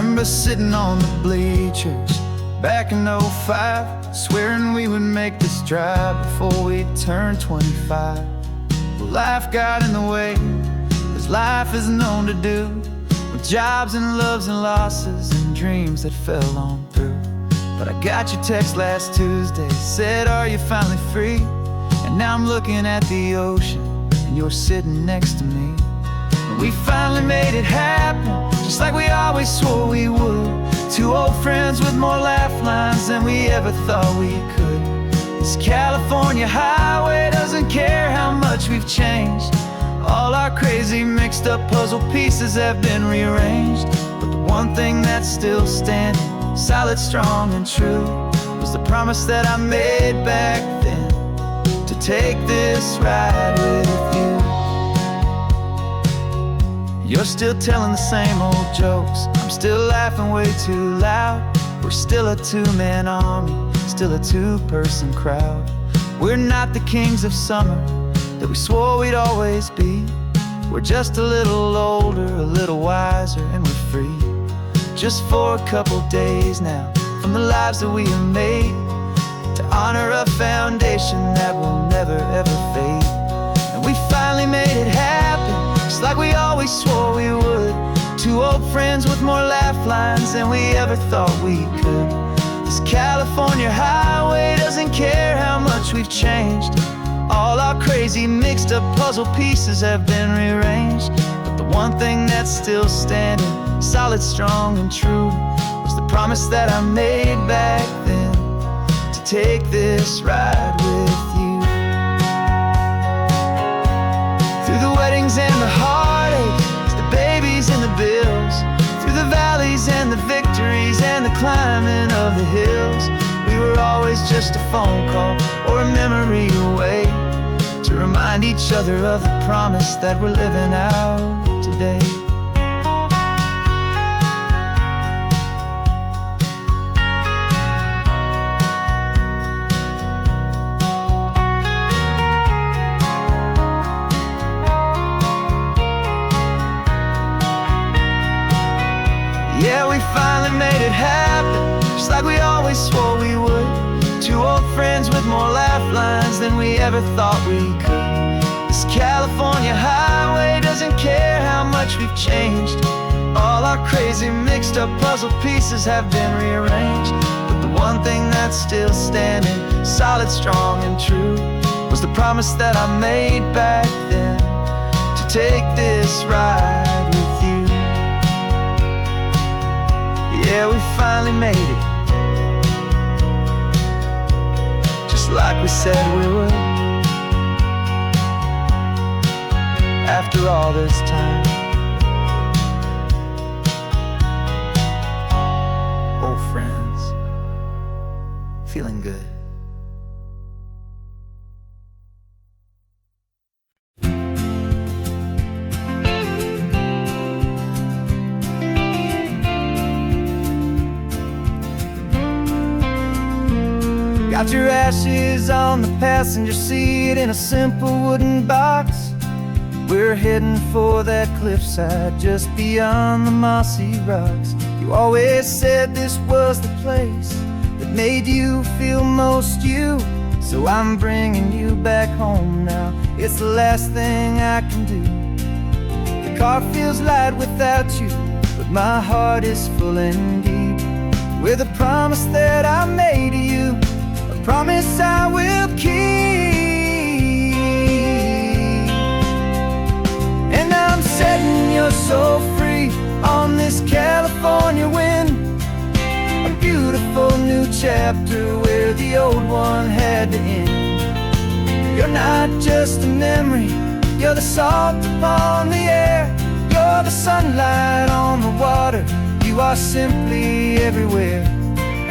remember sitting on the bleachers back in '05, swearing we would make this drive before we turned 25. Well, life got in the way, as life is known to do, with jobs and loves and losses and dreams that fell on through. But I got your text last Tuesday, said, are you finally free? And now I'm looking at the ocean, and you're sitting next to me. And we finally made it happen, just like we always swore we would. Two old friends with more laugh lines than we ever thought we could. This California highway doesn't care how much we've changed. All our crazy mixed up puzzle pieces have been rearranged. But the one thing that's still standing, solid, strong, and true, was the promise that I made back then, to take this ride with you. You're still telling the same old jokes, I'm still laughing way too loud. We're still a two-man army, still a two-person crowd. We're not the kings of summer that we swore we'd always be. We're just a little older, a little wiser, and we're free. Just for a couple days now, from the lives that we have made, to honor a foundation that will never ever fade. And we finally made it happen, just like we always swore we would. Two old friends with more laugh lines than we ever thought we could. This California highway doesn't care how much we've changed. All our crazy mixed up puzzle pieces have been rearranged. But the one thing that's still standing, solid, strong, and true, was the promise that I made back then, to take this ride with you. Through the weddings and the heartaches, the babies and the bills, through the valleys and the victories and the climbing of the hills, we were always just a phone call or a memory away, to remind each other of the promise that we're living out today. Yeah, we finally made it happen, just like we always swore we would. Two old friends with more laugh lines than we ever thought we could. This California highway doesn't care how much we've changed. All our crazy mixed up puzzle pieces have been rearranged. But the one thing that's still standing, solid, strong, and true, was the promise that I made back then, to take this ride with you. Yeah, we finally made it, just like we said we would. After all this time, old friends, feeling good. Got your ashes on the passenger seat in a simple wooden box. We're heading for that cliffside just beyond the mossy rocks. You always said this was the place that made you feel most you. So I'm bringing you back home now, it's the last thing I can do. The car feels light without you, but my heart is full and deep, with a promise that I made to you, a promise I will keep. And I'm setting you so free on this California wind, a beautiful new chapter where the old one had to end. You're not just a memory, you're the salt upon the air, you're the sunlight on the water, you are simply everywhere.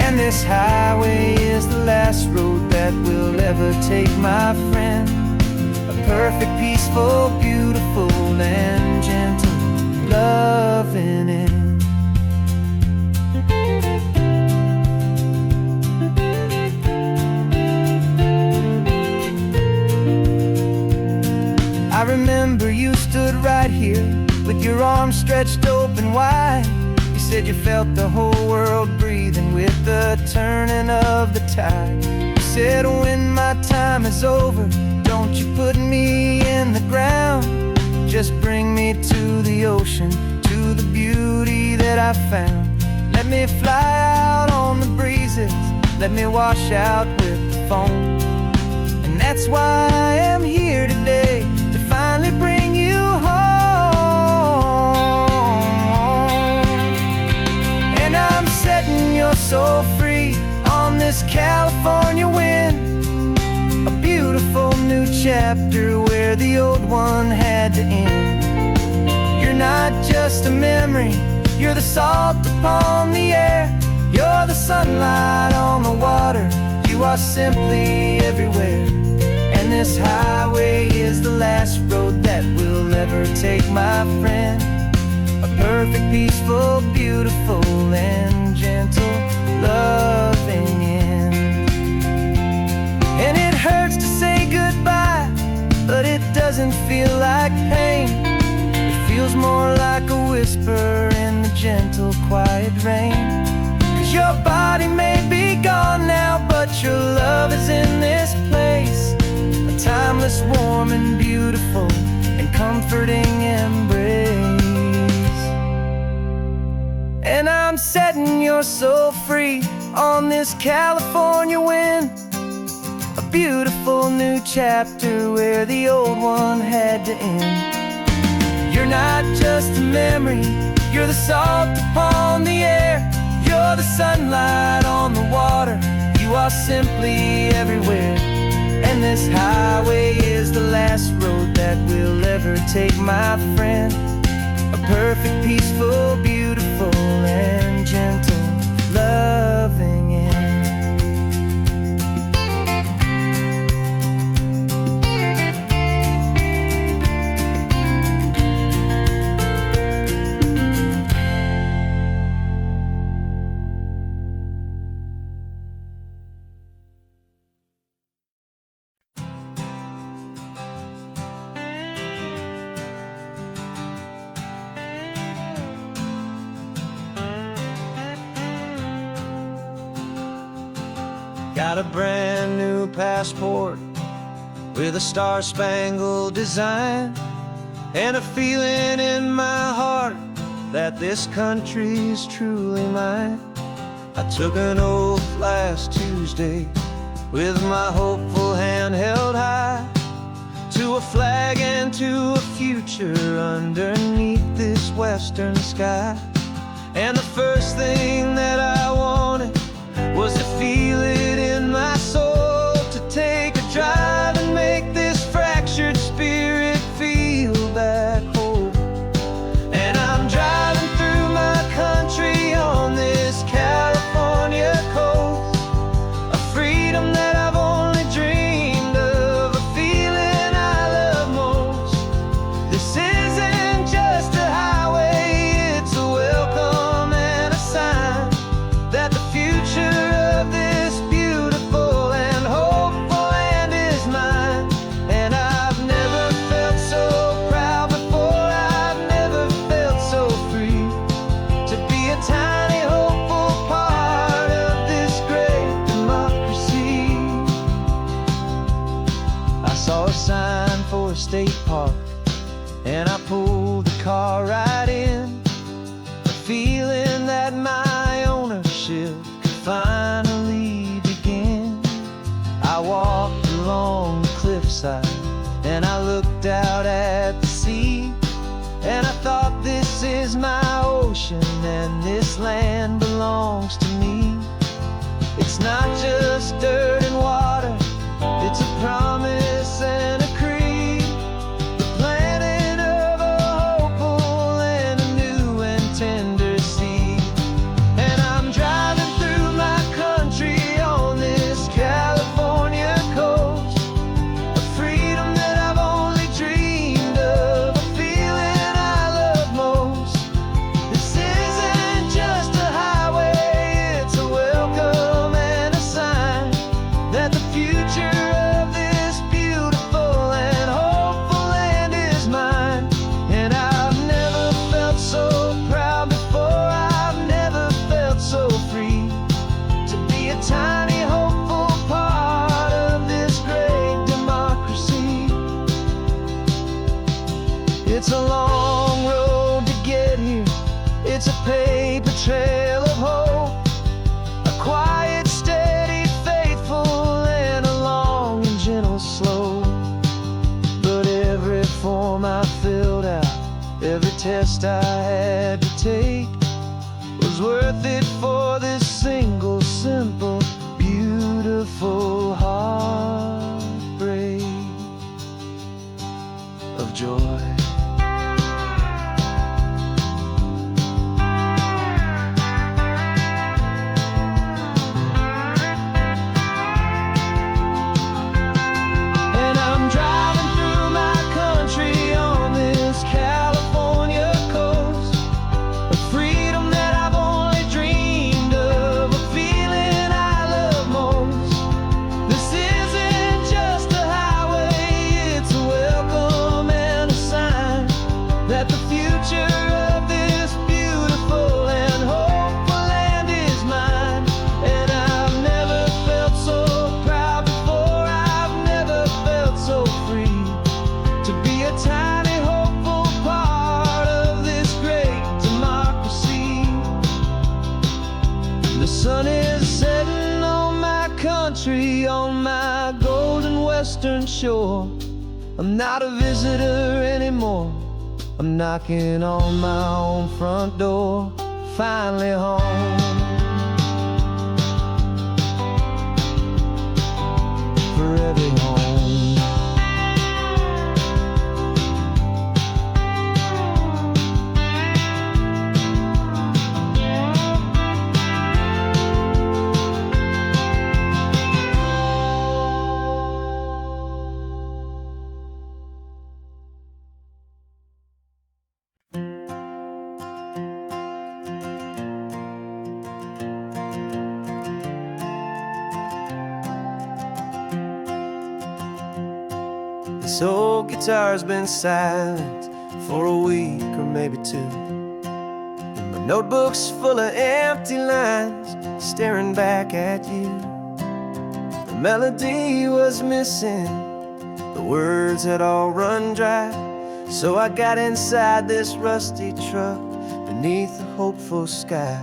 And this highway is the last road that we'll ever take, my friend. A perfect, peaceful, beautiful, and gentle loving end. I remember you stood right here with your arms stretched open wide. You said you felt the whole world breathing with the turning of the tide. You said when my time is over, don't you put me in the ground. Just bring me to the ocean, to the beauty that I found. Let me fly out on the breezes, let me wash out with the foam. And that's why I am here today, to finally bring you home. And I'm setting your soul free on this California wind, a beautiful new chapter where the old one had to end. You're not just a memory, you're the salt upon the air, you're the sunlight on the water, you are simply everywhere. And this highway is the last road that we'll ever take, my friend. A perfect, peaceful, beautiful, and gentle, loving end. And it hurts to say goodbye, but it doesn't feel like pain. It feels more like a whisper in the gentle, quiet rain. 'Cause your body may be gone now, but your love is in this place, a timeless, warm, and beautiful, and comforting embrace. And I'm setting your soul free on this California wind, a beautiful new chapter where the old one had to end. You're not just a memory, you're the salt upon the air, you're the sunlight on the water, you are simply everywhere. And this highway is the last road that we'll ever take, my friend. A perfect, peaceful, beautiful, and gentle, loving end. Got a brand new passport with a star-spangled design, and a feeling in my heart that this country's truly mine. I took an oath last Tuesday with my hopeful hand held high, to a flag and to a future underneath this western sky. And the first thing that I wanted was to feel it in my soul, to take a drive and make this fractured spirit feel back home. And I'm driving through my country on this California coast, a freedom that I've only dreamed of, a feeling I love most. This isn't just a highway, it's a welcome and a sign that the future of this beautiful and hopeful land is mine. And I've never felt so proud before, I've never felt so free, to be a tiny hopeful part of this great democracy. I saw a sign for a state park, and I pulled the car right in, a feeling that my ownership could finally begin. I walked along the cliffside, and I looked out at the sea, and I thought, this is my ocean, and this land belongs to me. It's not just dirt and water, it's a promise and a creed, the planting of a hopeful and a new and tender seed. And I'm driving through my country on this California coast, a freedom that I've only dreamed of, a feeling I love most. This isn't just a highway, it's a welcome and a sign it's a paper trail of hope, a quiet, steady, faithful, and a long and gentle slow. But every form I filled out, every test I had to take, was worth it for this single, simple, beautiful heartbreak of joy. On my golden western shore, I'm not a visitor anymore. I'm knocking on my own front door, finally home. Forever home. This old guitar's been silent for a week or maybe two, and my notebook's full of empty lines staring back at you. The melody was missing, the words had all run dry, so I got inside this rusty truck beneath the hopeful sky,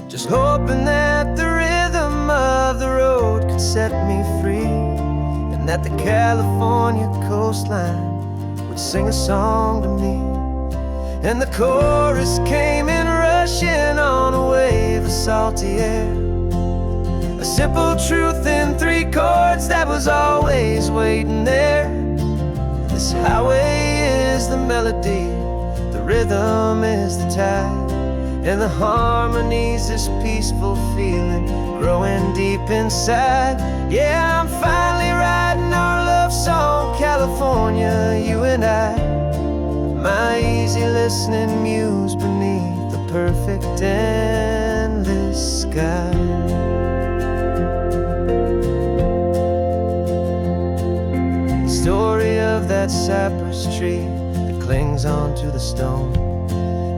just hoping that the rhythm of the road could set me free, and that the California coastline would sing a song to me. And the chorus came in rushing on a wave of salty air, a simple truth in 3 chords that was always waiting there. This highway is the melody, the rhythm is the tide, and the harmony's this peaceful feeling growing deep inside. Yeah, I'm finally writing our love song, California, you and I, my easy listening muse beneath the perfect endless sky. The story of that cypress tree that clings onto the stone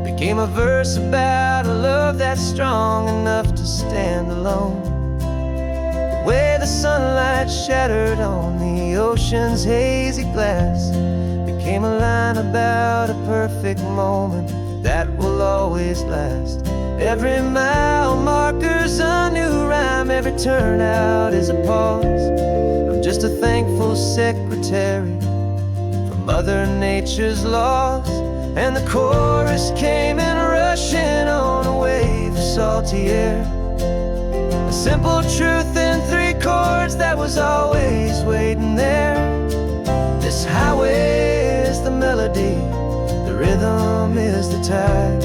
became a verse about a love that's strong enough to stand alone. The way the sunlight shattered on the ocean's hazy glass became a line about a perfect moment that will always last. Every mile marker's a new rhyme, every turnout is a pause. I'm just a thankful secretary for Mother Nature's laws. And the chorus came in rushing on a wave of salty air, a simple truth in 3 chords that was always waiting there. This highway is the melody, the rhythm is the tide,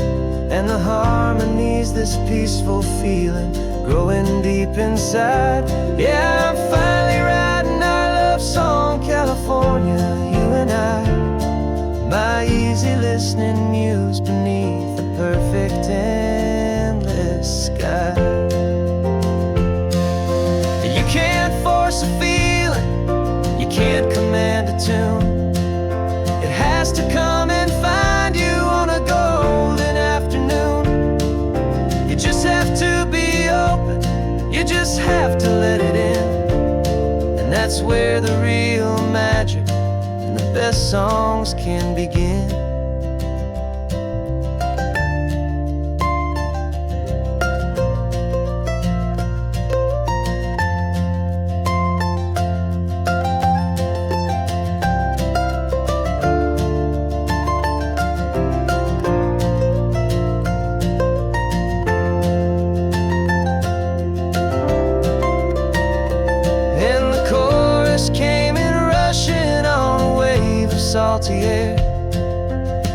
and the harmony's this peaceful feeling growing deep inside. Yeah, I'm finally writing our love song, California, you and I, my easy listening muse beneath the perfect endless sky. You can't force a feeling, you can't command a tune. It has to come and find you on a golden afternoon. You just have to be open, you just have to let it in, and that's where the real magic and the best songs can begin. salty air.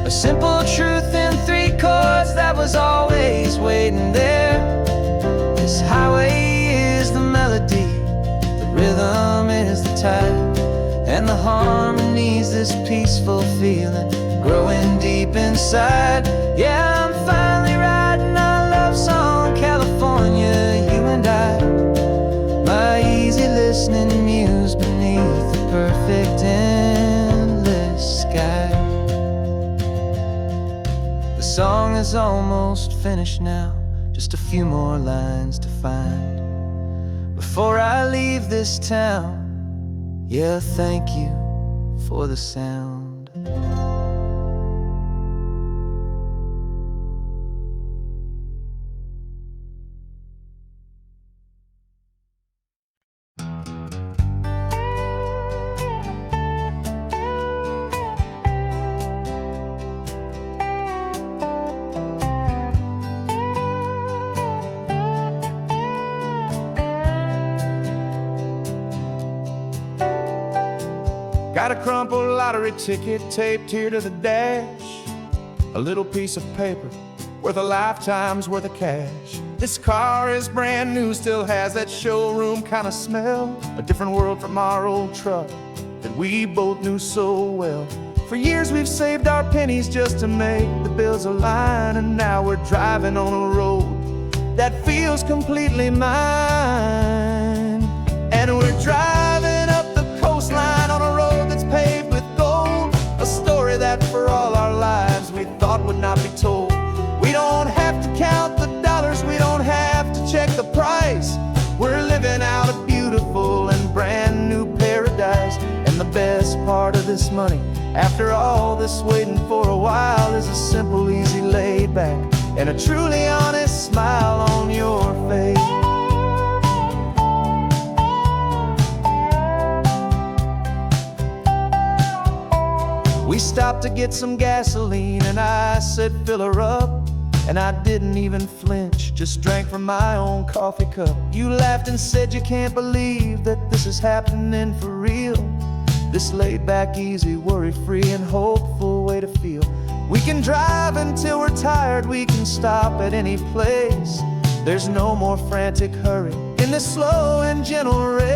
A simple truth in 3 chords that was always waiting there. This highway is the melody, the rhythm is the tide, and the harmony's this peaceful feeling growing deep inside. Yeah, I'm finally writing our love song, California, you and I. My easy listening muse beneath the perfect endless sky. The song is almost finished now, just a few more lines to find before I leave this town. Yeah, thank you for the sound. Got a crumpled lottery ticket taped here to the dash, a little piece of paper worth a lifetime's worth of cash. This car is brand new, still has that showroom kind of smell, a different world from our old truck that we both knew so well. For years we've saved our pennies just to make the bills align, and now we're driving on a road that feels completely mine. And we're driving up the coastline on a road that's paved with gold, a story that for all our lives we thought would not be told. We don't have to count the dollars, we don't have to check the price. We're living out a beautiful and brand new paradise. And the best part of this money, after all this waiting for a while, is a simple, easy, laid back, and a truly honest smile on your face. We stopped to get some gasoline, and I said fill her up, and I didn't even flinch, just drank from my own coffee cup. You laughed and said you can't believe that this is happening for real. This laid back, easy, worry-free and hopeful way to feel. We can drive until we're tired, we can stop at any place. There's no more frantic hurry in this slow and gentle race.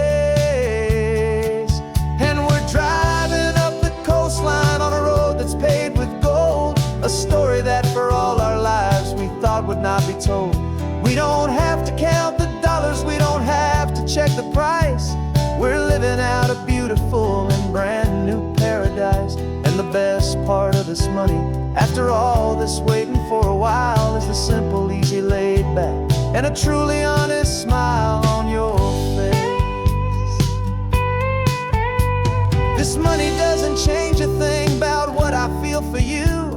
And we're driving up the coastline on a road that's paved with gold, a story that for all our lives we thought would not be told. We don't have to count the dollars, we don't have to check the price. We're living out a beautiful and brand new paradise. And the best part of this money, after all this waiting for a while, is the simple, easy, laid back, and a truly honest smile on your face. This money doesn't change a thing about what I feel for you.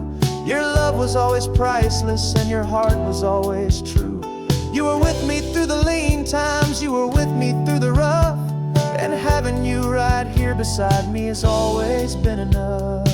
Your love was always priceless and your heart was always true. You were with me through the lean times, you were with me through the rough, and having you right here beside me has always been enough.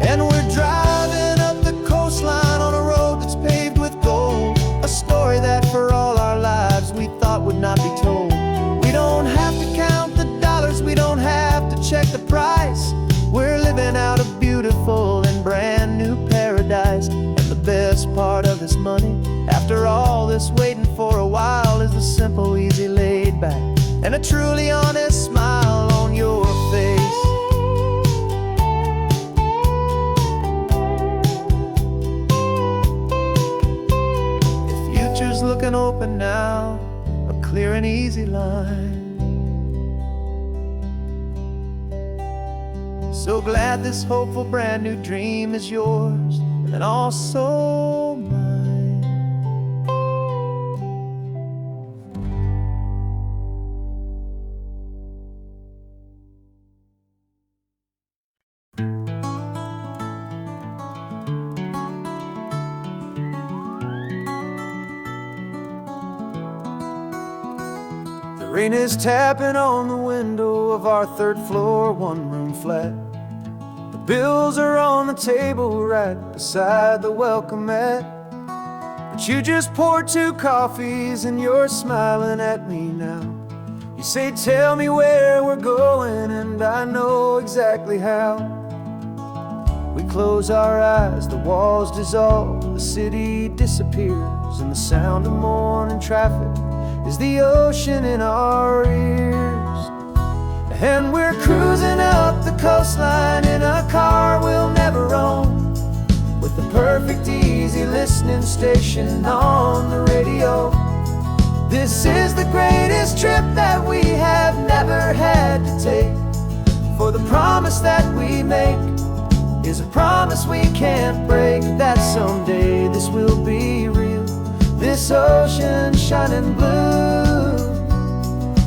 And we're driving up the coastline on a road that's paved with gold, a story that for all our lives we thought would not be told. We don't have to count the dollars, we don't have to check the price. We're living out a beautiful and brand new paradise. And the best part of this money, after all this waiting for a while, is the simple, easy, laid back, and a truly honest smile on your face. The future's looking open now, a clear and easy line. So glad this hopeful brand new dream is yours and also mine. Rain is tapping on the window of our third floor, one-room flat. The bills are on the table right beside the welcome mat. But you just poured 2 coffees and you're smiling at me now. You say, tell me where we're going, and I know exactly how. We close our eyes, the walls dissolve, the city disappears, and the sound of morning traffic is the ocean in our ears. And we're cruising up the coastline in a car we'll never own, with the perfect easy listening station on the radio. This is the greatest trip that we have never had to take, for the promise that we make is a promise we can't break, that someday this will be real, this ocean shining blue.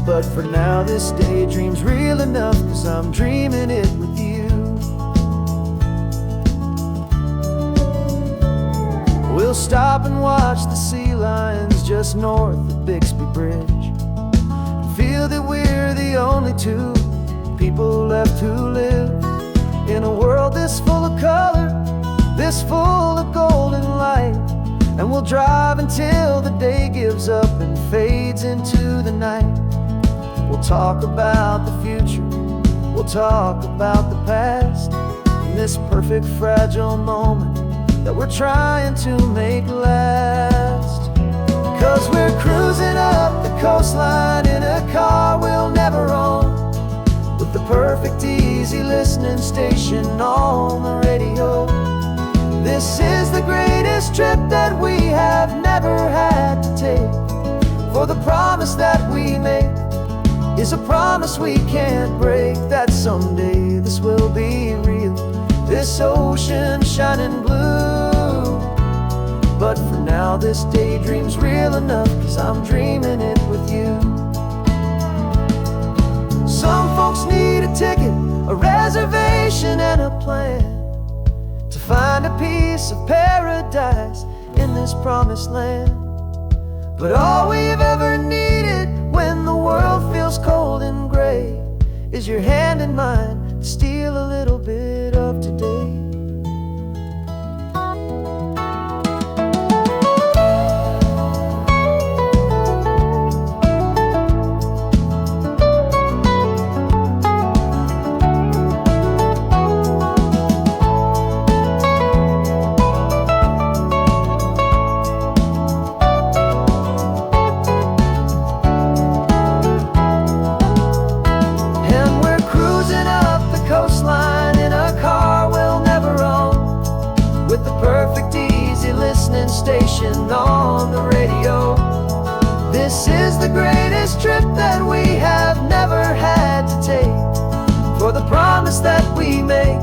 But for now this daydream's real enough, 'cause I'm dreaming it with you. We'll stop and watch the sea lions just north of Bixby Bridge, and feel that we're the only 2 people left who live in a world this full of color, this full of golden light. And we'll drive until the day gives up and fades into the night. We'll talk about the future, we'll talk about the past, in this perfect fragile moment that we're trying to make last. 'Cause we're cruising up the coastline in a car we'll never own, with the perfect easy listening station on the radio. This is the greatest trip that we have never had to take, for the promise that we make is a promise we can't break, that someday this will be real, this ocean shining blue. But for now this daydream's real enough, 'cause I'm dreaming it with you. Some folks need a ticket, a reservation and a plan, to find a piece of paradise in this promised land. But all we've ever needed when the world feels cold and gray is your hand in mine to steal a little bit of today. Station on the radio. This is the greatest trip that we have never had to take, for the promise that we make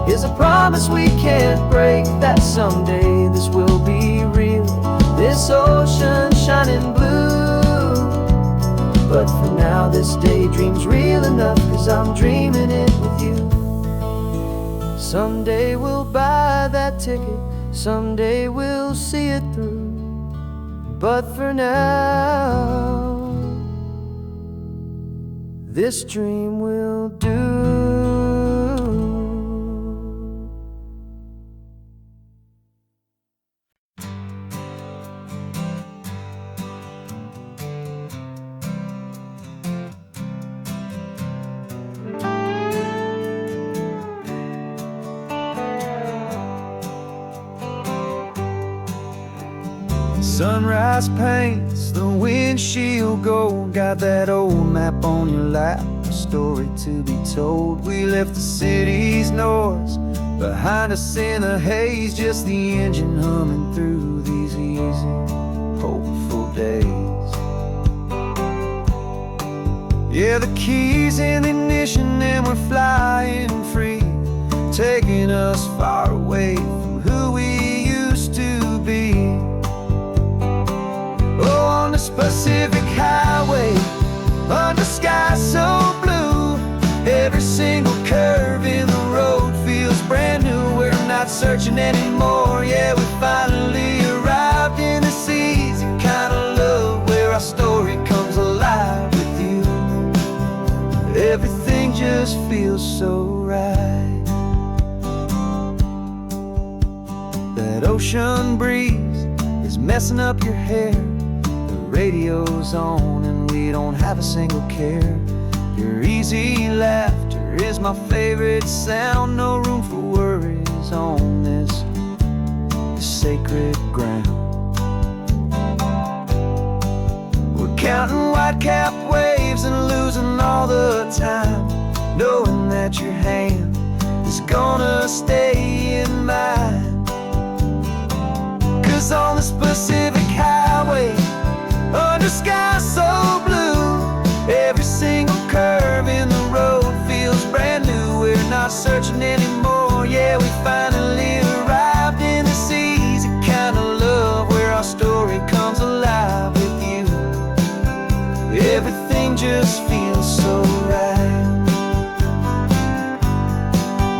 is a promise we can't break, that someday this will be real, this ocean shining blue. But for now this daydream's real enough, 'cause I'm dreaming it with you. Someday we'll buy that ticket, someday we'll see it through. But for now, this dream will do. Sunrise paints the windshield gold, got that old map on your lap, a story to be told. We left the city's noise behind us in the haze, just the engine humming through these easy, hopeful days. Yeah, the keys in the ignition and we're flying free, taking us far away from who we used to be. Oh, on this Pacific highway, under sky so blue, every single curve in the road feels brand new. We're not searching anymore, yeah, we finally arrived in this easy kind of love, where our story comes alive with just feels so right. That ocean breeze is messing up your hair. The radio's on and we don't have a single care. Your easy laughter is my favorite sound. No room for worries on this sacred ground. We're counting white-capped waves and losing all the time, knowing that your hand is gonna stay in mine. 'Cause on this Pacific highway, under sky so blue, every single curve in the road feels brand new. We're not searching anymore, yeah, we finally arrived in this easy kind of love where our story comes alive with you. Everything just feels so right.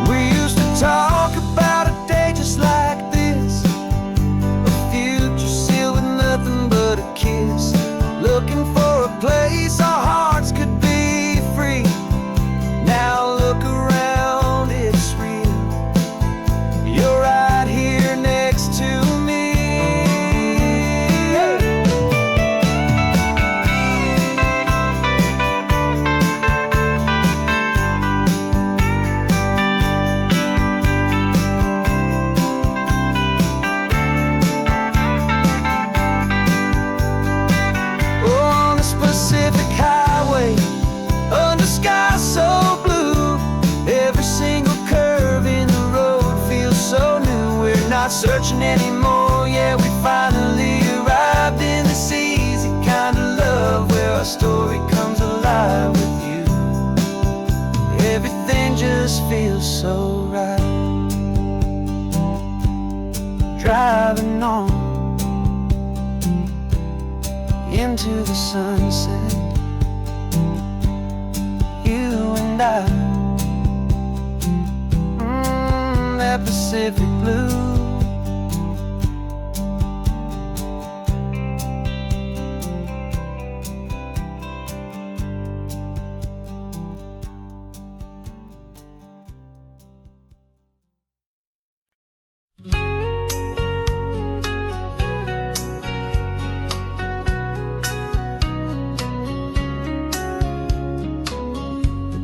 We used to talk about a day just like this, a future sealed with nothing but a kiss, looking for a place our hearts could be free. Now look around, it's real. You're right here next to me. On this Pacific highway, under sky so blue, every single curve in the road feels so new. We're not searching anymore, yeah, we finally arrived in this easy kind of love where our story comes alive with you. Everything just feels so right. Driving on into the sunset, you and I, that Pacific blue.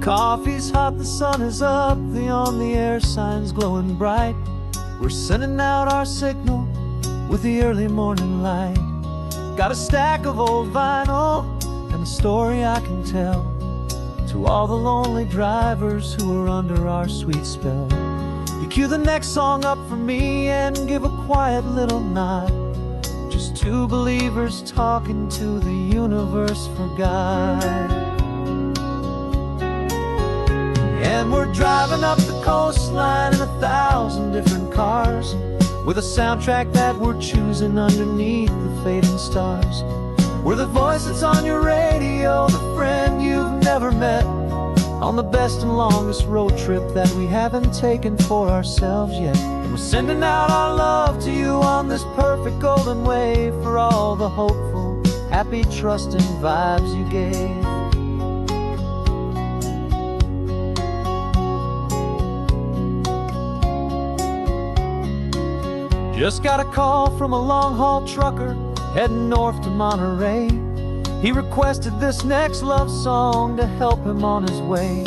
Coffee's hot, the sun is up, the on-the-air sign's glowing bright. We're sending out our signal with the early morning light. Got a stack of old vinyl and a story I can tell to all the lonely drivers who are under our sweet spell. You cue the next song up for me and give a quiet little nod. Just two believers talking to the universe for God. And we're driving up the coastline in 1,000 different cars, with a soundtrack that we're choosing underneath the fading stars. We're the voice that's on your radio, the friend you've never met, on the best and longest road trip that we haven't taken for ourselves yet. And we're sending out our love to you on this perfect golden wave for all the hopeful, happy, trusting vibes you gave. Just got a call from a long-haul trucker heading north to Monterey. He requested this next love song to help him on his way.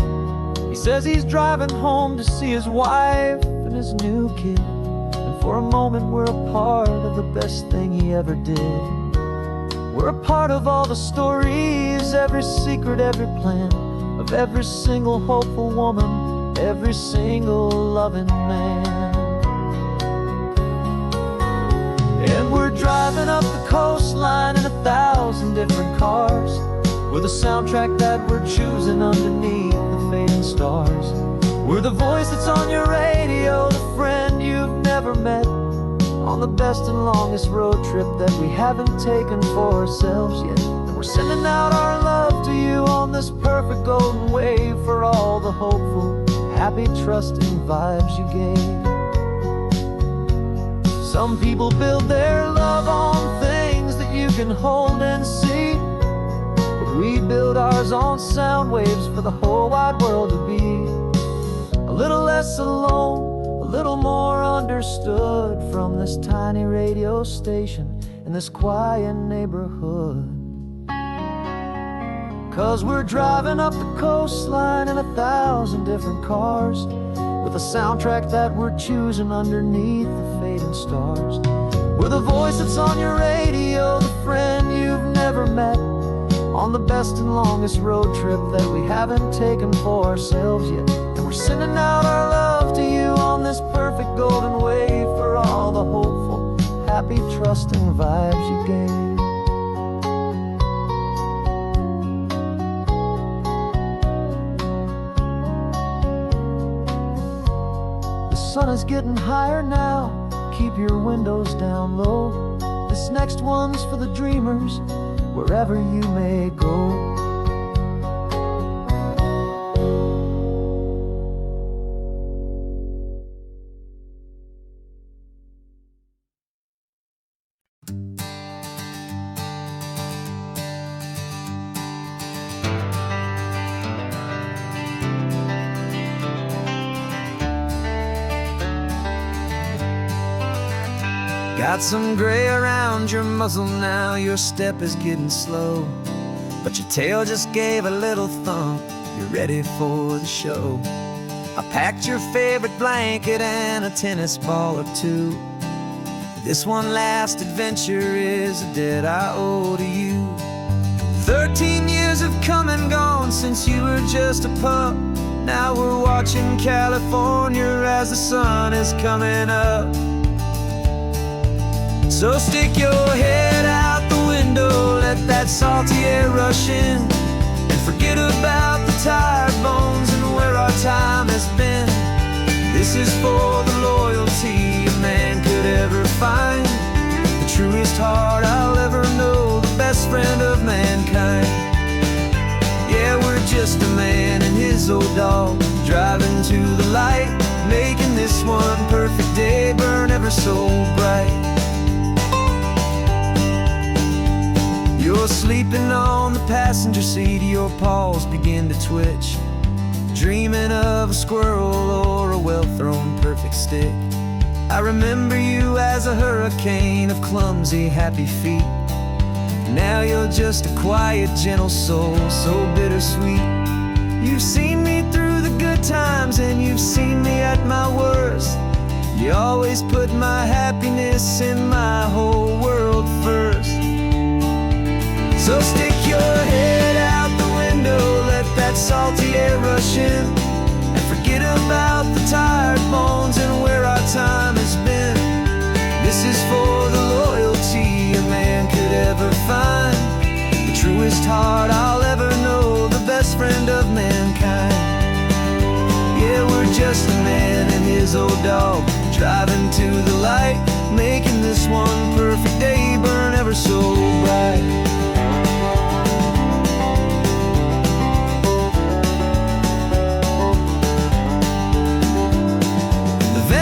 He says he's driving home to see his wife and his new kid, and for a moment we're a part of the best thing he ever did. We're a part of all the stories, every secret, every plan, of every single hopeful woman, every single loving man. And we're driving up the coastline in 1,000 different cars, with a soundtrack that we're choosing underneath the fading stars. We're the voice that's on your radio, the friend you've never met, on the best and longest road trip that we haven't taken for ourselves yet. And we're sending out our love to you on this perfect golden wave for all the hopeful, happy, trusting vibes you gave. Some people build their love on things that you can hold and see, but We build ours on sound waves for the whole wide world to be a little less alone, a little more understood from this tiny radio station in this quiet neighborhood. 'Cause we're driving up the coastline in 1,000 different cars, with a soundtrack that we're choosing underneath the fading stars. We're the voice that's on your radio, the friend you've never met, on the best and longest road trip that we haven't taken for ourselves yet. And we're sending out our love to you on this perfect golden wave for all the hopeful, happy, trusting vibes you gave. The sun is getting higher now, keep your windows down low. This next one's for the dreamers, wherever you may go. Got some gray around your muzzle now, your step is getting slow, but your tail just gave a little thump, you're ready for the show. I packed your favorite blanket and a tennis ball or two. This one last adventure is a debt I owe to you. 13 years have come and gone since you were just a pup. Now we're watching California as the sun is coming up. So stick your head out the window, let that salty air rush in, and forget about the tired bones and where our time has been. This is for the loyalty a man could ever find, the truest heart I'll ever know, the best friend of mankind. Yeah, we're just a man and his old dog, driving to the light, making this one perfect day burn ever so bright. You're sleeping on the passenger seat, your paws begin to twitch, dreaming of a squirrel or a well-thrown perfect stick. I remember you as a hurricane of clumsy, happy feet. Now you're just a quiet, gentle soul, so bittersweet. You've seen me through the good times and you've seen me at my worst. You always put my happiness in my whole world first. So stick your head out the window, let that salty air rush in, and forget about the tired bones and where our time has been. This is for the loyalty a man could ever find, the truest heart I'll ever know, the best friend of mankind. Yeah, we're just a man and his old dog, driving to the light, making this one perfect day burn ever so bright.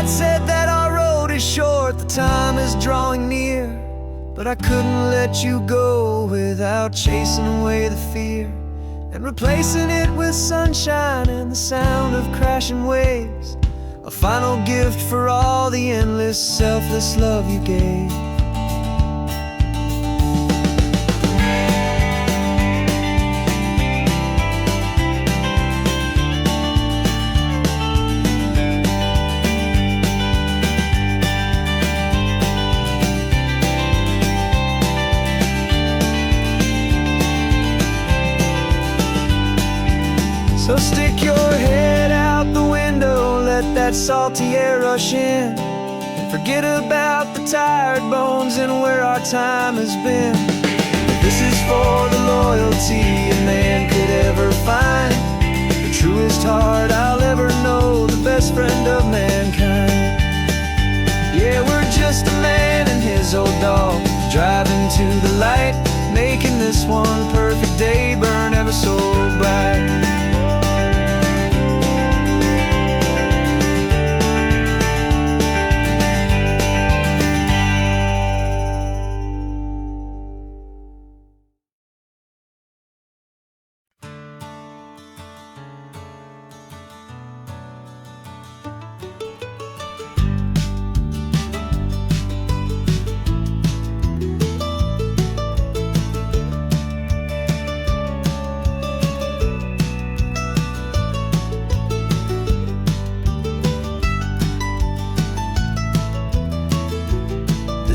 Said that our road is short, the time is drawing near, but I couldn't let you go without chasing away the fear and replacing it with sunshine and the sound of crashing waves, a final gift for all the endless, selfless love you gave. So stick your head out the window, let that salty air rush in, and forget about the tired bones and where our time has been. This is for the loyalty a man could ever find, the truest heart I'll ever know, the best friend of mankind. Yeah, we're just a man and his old dog, driving to the light, making this one perfect day burn ever so bright.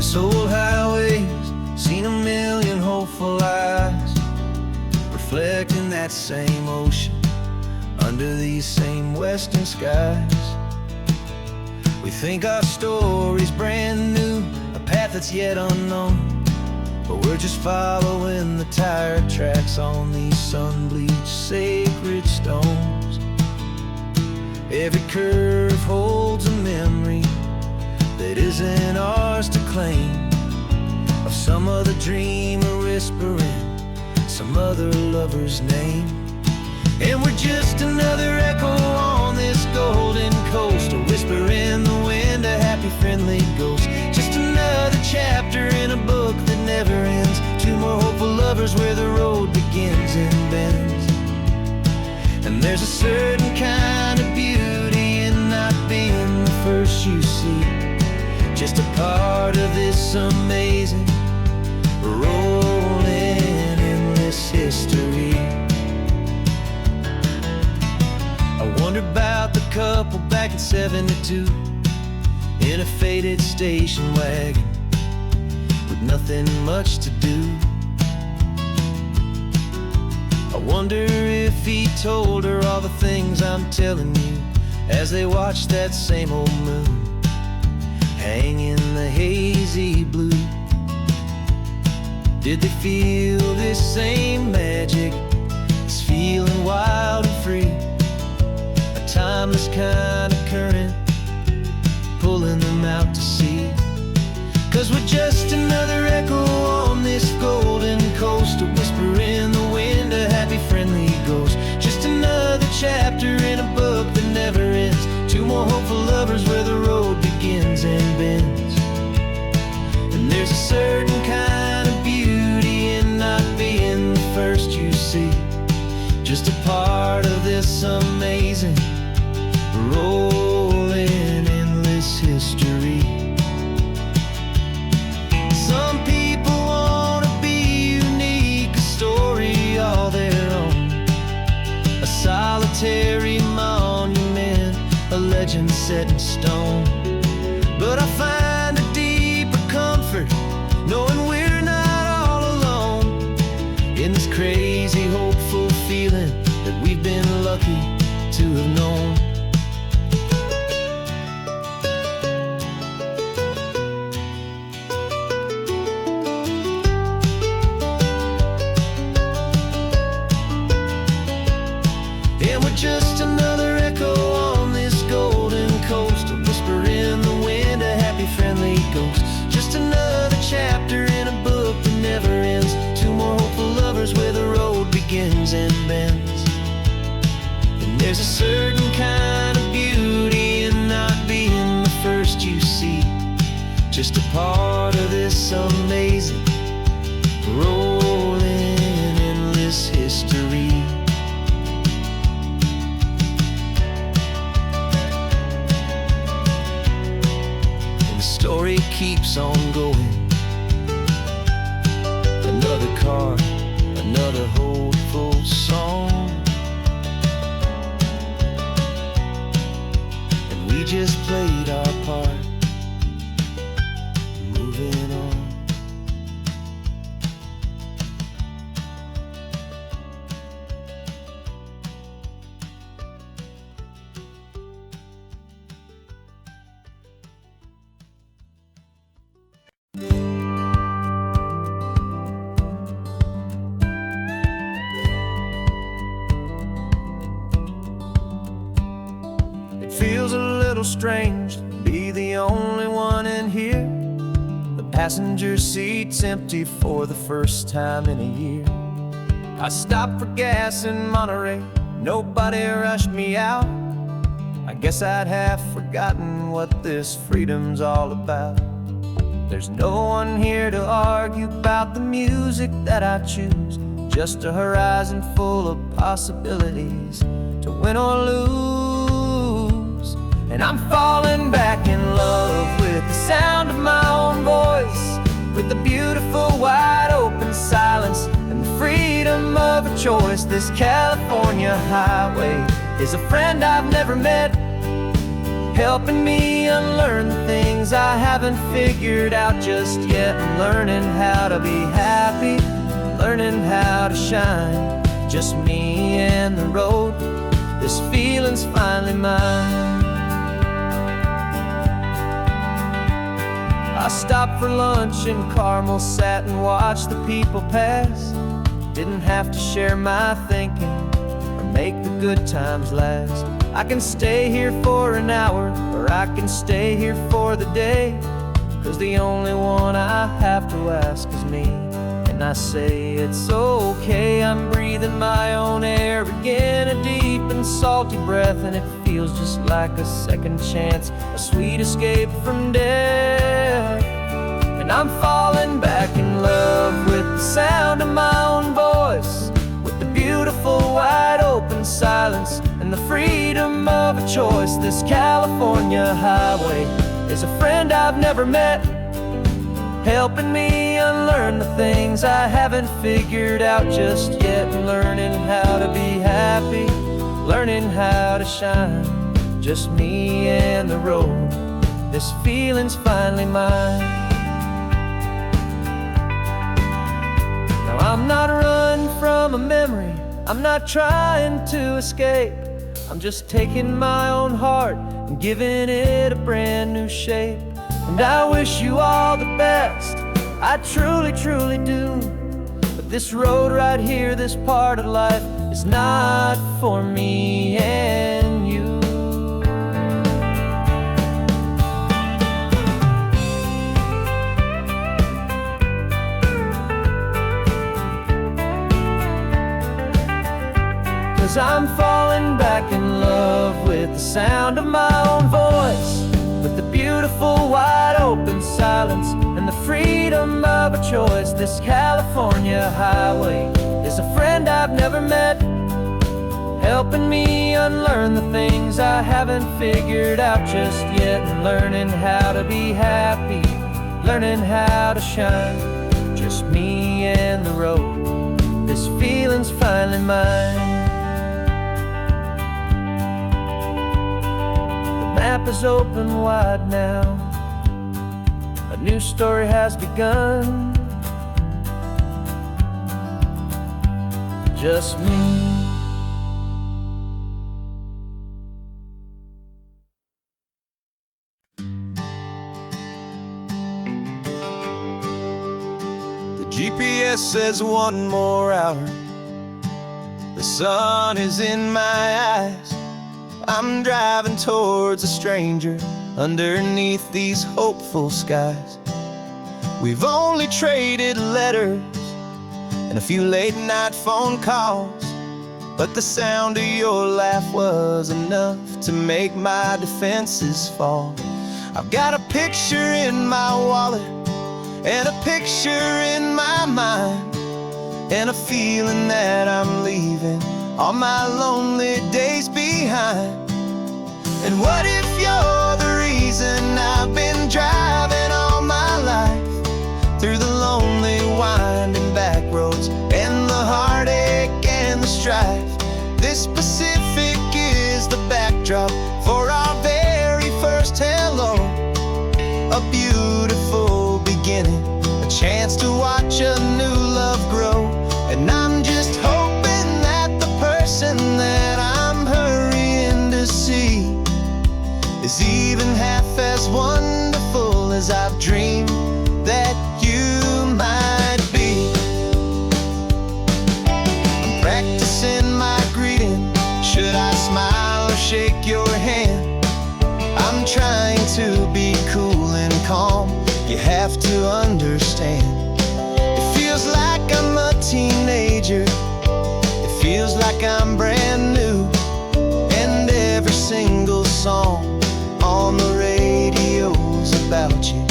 Soul highways, seen a million hopeful eyes, reflecting that same ocean under these same western skies. We think our story's brand new, a path that's yet unknown, but we're just following the tire tracks on these sun-bleached sacred stones. Every curve holds a memory that isn't ours to claim, of some other dreamer whispering some other lover's name. And we're just another echo on this golden coast, a whisper in the wind, a happy friendly ghost. Just another chapter in a book that never ends, two more hopeful lovers where the road begins and bends. And there's a certain kind of beauty in not being the first you see, just a part of this amazing rolling endless history. I wonder about the couple back in '72 in a faded station wagon with nothing much to do. I wonder if he told her all the things I'm telling you as they watched that same old moon hang in the hazy blue. Did they feel this same magic, this feeling wild and free, a timeless kind of current pulling them out to sea? 'Cause we're just another echo on this golden coast, a whisper in the wind, a happy friendly ghost. Just another chapter in a book that never ends, two more hopeful lovers where the road begins and bends. And there's a certain kind of beauty in not being the first you see, just a part of this amazing rolling endless history. Some people want to be unique, a story all their own, a solitary monument, a legend set in stone. But I find a deeper comfort knowing we're not all alone in this crazy hopeful feeling that we've been lucky to have known. And we're just another echo on this golden coast, a whisper in the wind, a happy friendly ghost. Just another chapter in a book that never ends, two more hopeful lovers where the road begins and bends. And there's a certain kind of beauty in not being the first you see, just a part of this amazing rolling endless history. Story keeps on going, another card, another hopeful song, and we just played our part, moving on. Feels a little strange to be the only one in here. The passenger seat's empty for the first time in a year. I stopped for gas in Monterey, nobody rushed me out. I guess I'd have forgotten what this freedom's all about. There's no one here to argue about the music that I choose, just a horizon full of possibilities to win or lose. And I'm falling back in love with the sound of my own voice, with the beautiful wide open silence and the freedom of a choice. This California highway is a friend I've never met, helping me unlearn the things I haven't figured out just yet, and learning how to be happy, learning how to shine. Just me and the road, this feeling's finally mine. I stopped for lunch in Carmel, sat and watched the people pass. Didn't have to share my thinking or make the good times last. I can stay here for an hour, or I can stay here for the day, 'cause the only one I have to ask is me. And I say it's okay, I'm breathing my own air again, a deep and salty breath, and it feels just like a second chance, a sweet escape from death. And I'm falling back in love with the sound of my own voice, with the beautiful wide open silence and the freedom of a choice. This California highway is a friend I've never met, helping me unlearn the things I haven't figured out just yet, and learning how to be happy, learning how to shine. Just me and the road, this feeling's finally mine. Now I'm not running from a memory, I'm not trying to escape, I'm just taking my own heart and giving it a brand new shape. And I wish you all the best, I truly, truly do. But this road right here, this part of life, is not for me and you. Cause I'm falling back in love with the sound of my own voice, with the beautiful wide open silence and the freedom of a choice. This California highway is a friend I've never met, helping me unlearn the things I haven't figured out just yet, and learning how to be happy, learning how to shine. Just me and the road, this feeling's finally mine. The map is open wide now, a new story has begun. Just me. The GPS says one more hour, the sun is in my eyes. I'm driving towards a stranger underneath these hopeful skies. We've only traded letters and a few late night phone calls, but the sound of your laugh was enough to make my defenses fall. I've got a picture in my wallet and a picture in my mind, and a feeling that I'm leaving all my lonely days behind. And what if you're the reason I've been driving all my life, through the lonely winding back roads and the heartache and the strife? This Pacific is the backdrop for our very first hello, a beautiful beginning, a chance to watch a new love grow. And I'm just hoping that the person that I'm hurrying to see is even half as wonderful as I've dreamed that you might be. I'm practicing my greeting, should I smile or shake your hand? I'm trying to be cool and calm, you have to understand. It feels like I'm a teenager, it feels like I'm brand new, and every single song on the radio's about you.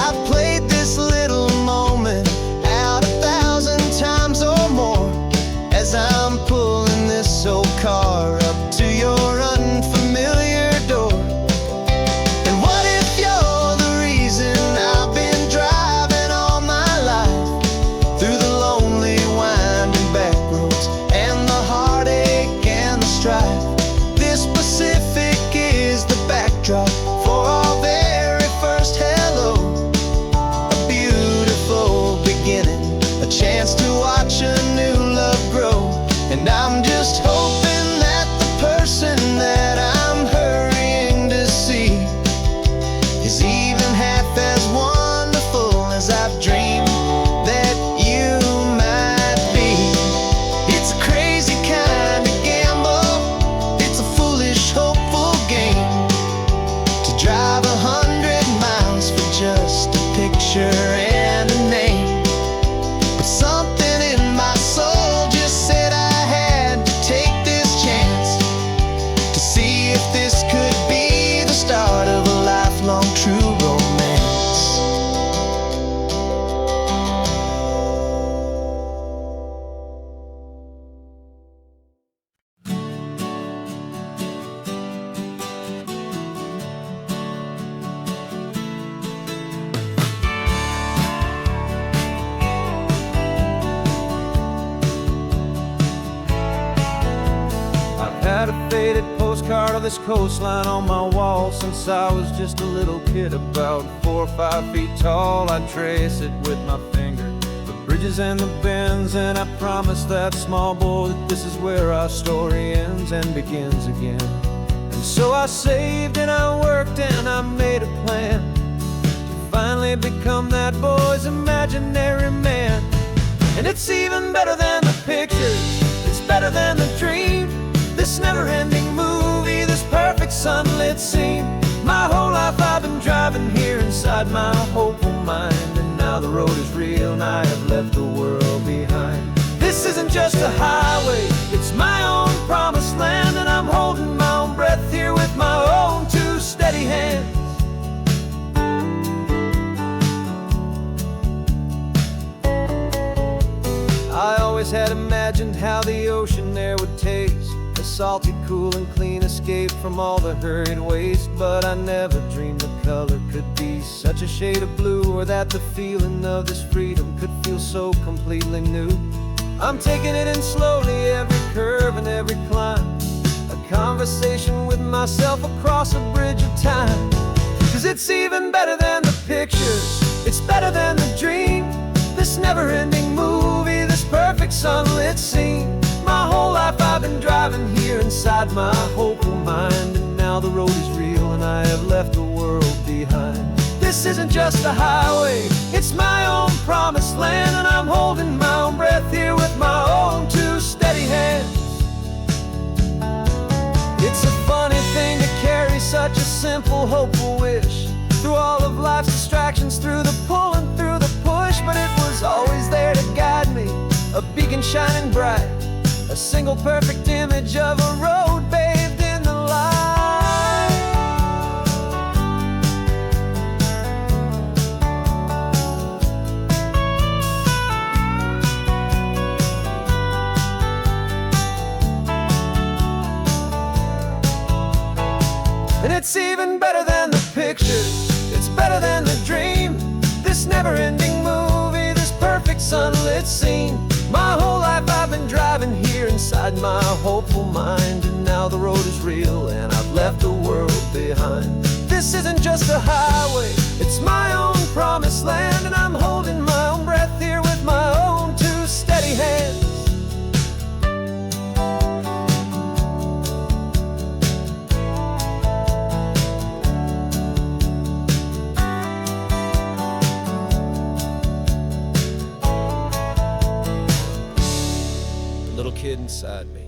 I've played this little moment out 1,000 times or more, as I'm pulling this old car up to your unfamiliar door. And what if you're the reason I've been driving all my life, through the lonely winding back roads and the heartache and the strife? This Pacific is this coastline on my wall since I was just a little kid, about 4 or 5 feet tall. I trace it with my finger, the bridges and the bends, and I promise that small boy that this is where our story ends and begins again. And so I saved and I worked and I made a plan to finally become that boy's imaginary man. And it's even better than the pictures, it's better than the dream, this never-ending movie, this perfect sunlit scene. My whole life I've been driving here inside my hopeful mind, and now the road is real and I have left the world behind. This isn't just a highway, it's my own promised land, and I'm holding my own breath here with my own 2 steady hands. I always had imagined how the ocean there would taste, a salty, cool and clean escape from all the hurried waste. But I never dreamed the color could be such a shade of blue, or that the feeling of this freedom could feel so completely new. I'm taking it in slowly, every curve and every climb, a conversation with myself across a bridge of time. 'Cause it's even better than the pictures, it's better than the dream, this never-ending movie, this perfect sunlit scene. My whole life I've been driving here inside my hopeful mind, and now the road is real and I have left the world behind. This isn't just a highway, it's my own promised land, and I'm holding my own breath here with my own 2 steady hands. It's a funny thing to carry such a simple, hopeful wish through all of life's distractions, through the pull and through the push, but it was always there to guide me, a beacon shining bright, a single perfect image of a road bathed in the light. And it's even better than the pictures, it's better than the dream, this never-ending movie, this perfect sunlit scene. My whole life I've been driving here inside my hopeful mind, and now the road is real and I've left the world behind. This isn't just a highway, it's my own promised land, and I'm holding my own breath here with my own 2 steady hands. Little kid inside me.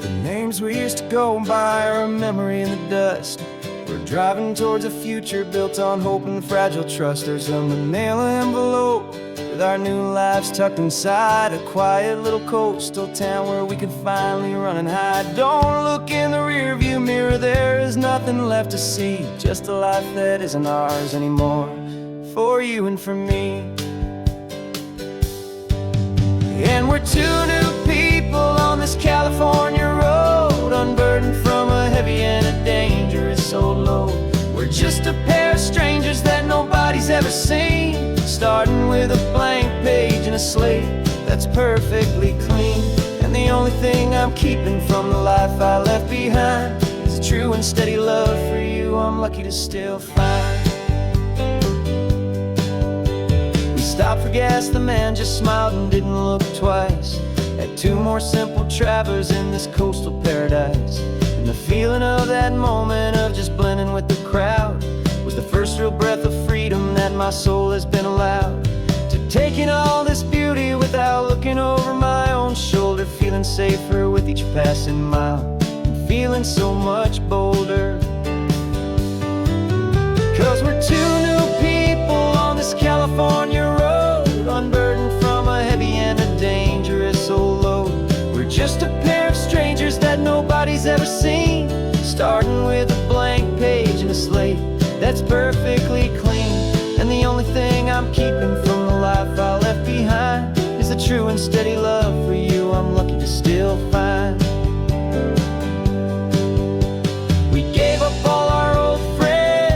The names we used to go by are a memory in the dust. We're driving towards a future built on hope and fragile trust. There's a manila envelope with our new lives tucked inside, a quiet little coastal town where we can finally run and hide. Don't look in the rearview mirror, there is nothing left to see, just a life that isn't ours anymore, for you and for me. And we're 2 new people on this California road, unburdened from a heavy and a dangerous old load. We're just a pair of strangers that nobody's ever seen, starting with a blank page and a slate that's perfectly clean. And the only thing I'm keeping from the life I left behind is a true and steady love for you I'm lucky to still find. We stopped for gas, the man just smiled and didn't look twice. Had 2 more simple travelers in this coastal paradise, and the feeling of that moment of just blending with the crowd was the first real breath of freedom that my soul has been allowed to take in all this beauty without looking over my own shoulder, feeling safer with each passing mile and feeling so much bolder. 'Cause we're 2 new people on this California road, unburdened from a heavy and a dangerous old load. We're just a pair of strangers that nobody's ever seen, starting with a blank page and a slate that's perfectly clean. And the only thing I'm keeping from the life I left behind is the true and steady love for you I'm lucky to still find. We gave up all our old friends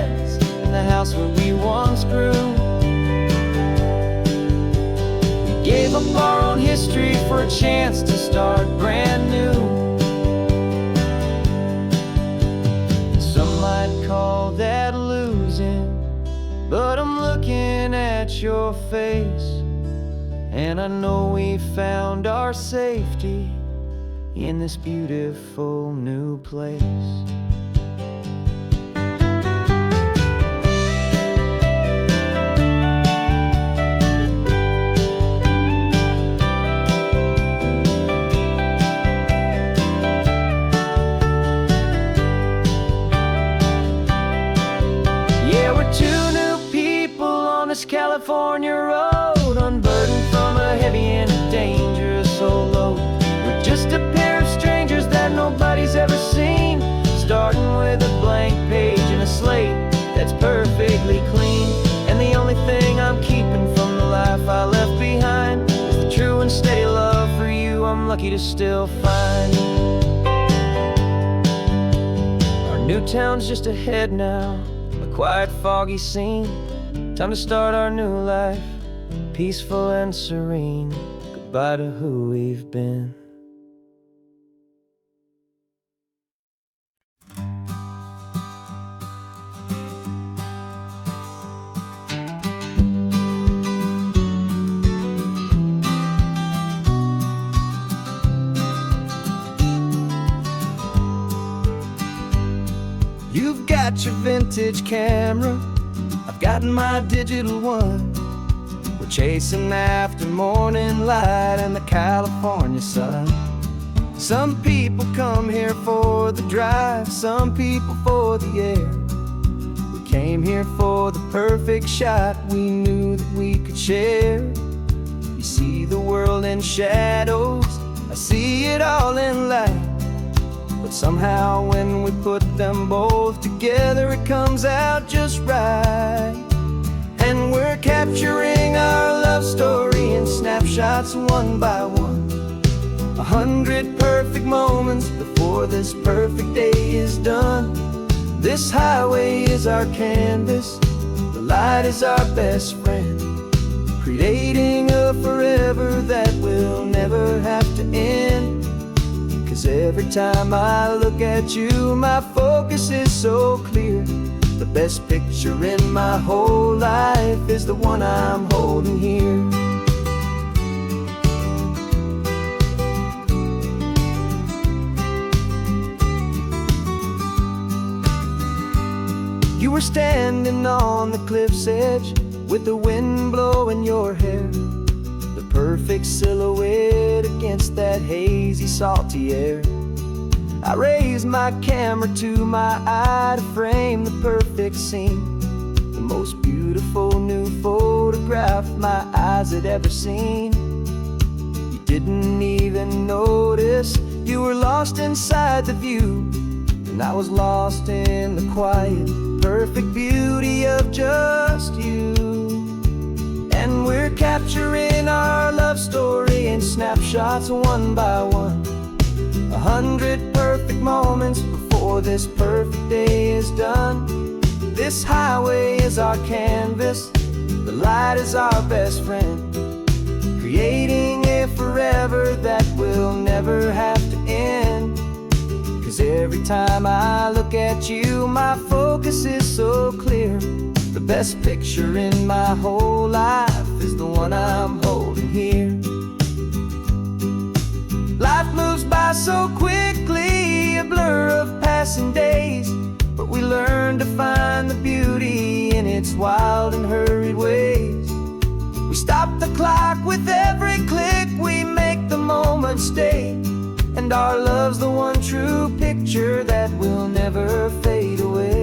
gave up our own history for a chance to start brand new. Some might call that losing, but I'm looking at your face, and I know we found our safety in this beautiful new place. California road, unburdened from a heavy and a dangerous old load. We're just a pair of strangers that nobody's ever seen, starting with a blank page and a slate that's perfectly clean. And the only thing I'm keeping from the life I left behind is the true and steady love for you I'm lucky to still find. Our new town's just ahead now, a quiet, foggy scene. Time to start our new life, peaceful and serene. Goodbye to who we've been. You've got your vintage camera, I've got my digital one. We're chasing after morning light and the California sun. Some people come here for the drive, some people for the air. We came here for the perfect shot we knew that we could share. You see the world in shadows, I see it all in light. But somehow when we put them both together, it comes out just right. And we're capturing our love story in snapshots one by one. 100 perfect moments before this perfect day is done. This highway is our canvas, the light is our best friend, creating a forever that will never have to end. 'Cause every time I look at you, my focus is so clear. The best picture in my whole life is the one I'm holding here. You were standing on the cliff's edge with the wind blowing your hair, the perfect silhouette against that hazy, salty air. I raised my camera to my eye to frame the perfect scene, the most beautiful new photograph my eyes had ever seen. You didn't even notice you were lost inside the view, and I was lost in the quiet, perfect beauty of just you. And we're capturing our love story in snapshots one by one. 100 perfect moments before this perfect day is done. This highway is our canvas, the light is our best friend, creating a forever that will never have to end. 'Cause every time I look at you, my focus is so clear. The best picture in my whole life is the one I'm holding here. Life moves by so quickly, a blur of passing days, but we learn to find the beauty in its wild and hurried ways. We stop the clock with every click, we make the moment stay, and our love's the one true picture that will never fade away.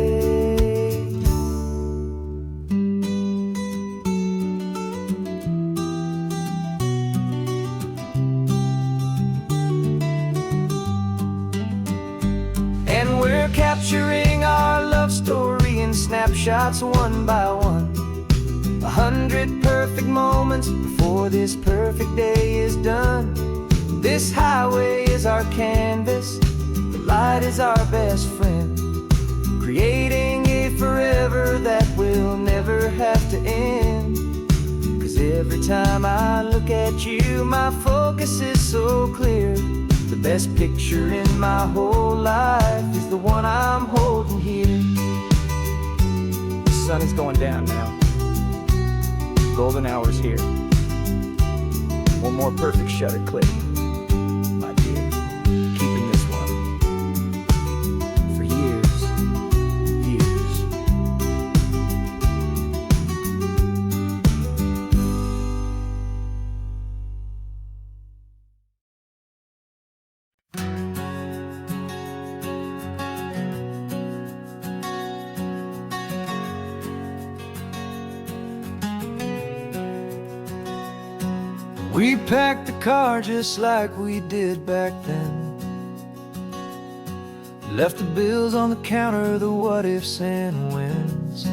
Capturing our love story in snapshots one by one. 100 perfect moments before this perfect day is done. This highway is our canvas, the light is our best friend, creating a forever that will never have to end. 'Cause every time I look at you, my focus is so clear. The best picture in my whole life is the one I'm holding here. The sun is going down now. Golden hour's here. One more perfect shutter click, my dear. Keeping this one for years, years. We packed the car just like we did back then. Left the bills on the counter, the what ifs and whens.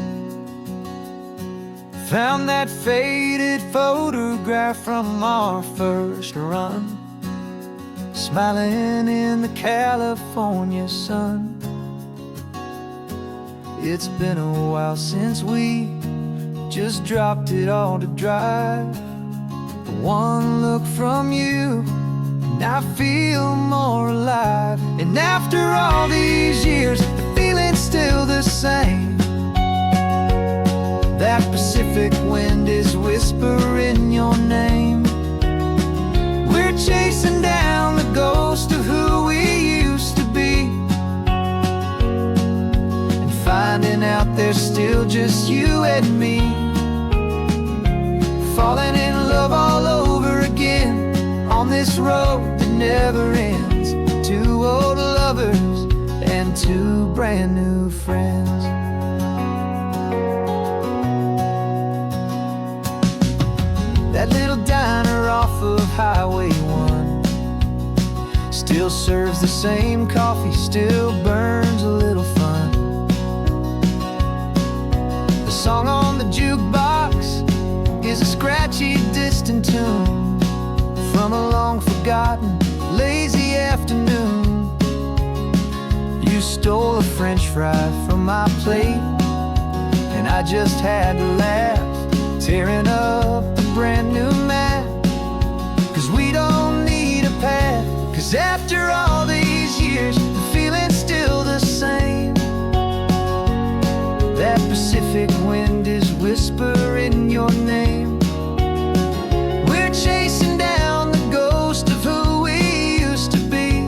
Found that faded photograph from our first run, smiling in the California sun. It's been a while since we just dropped it all to drive. One look from you, and I feel more alive. And after all these years, the feeling's still the same. That Pacific wind is whispering your name. We're chasing down the ghost of who we used to be, and finding out there's still just you and me. Falling in love all over again on this road that never ends. Two old lovers and two brand new friends. That little diner off of Highway 1 still serves the same coffee, still burns a little fun. The song on the jukebox is a scratchy, distant tune from a long-forgotten, lazy afternoon. You stole a French fry from my plate, and I just had to laugh, tearing up the brand new map. 'Cause we don't need a path, 'cause after all these years, the feeling's still the same. That Pacific wind is whispering your name. We're chasing down the ghost of who we used to be,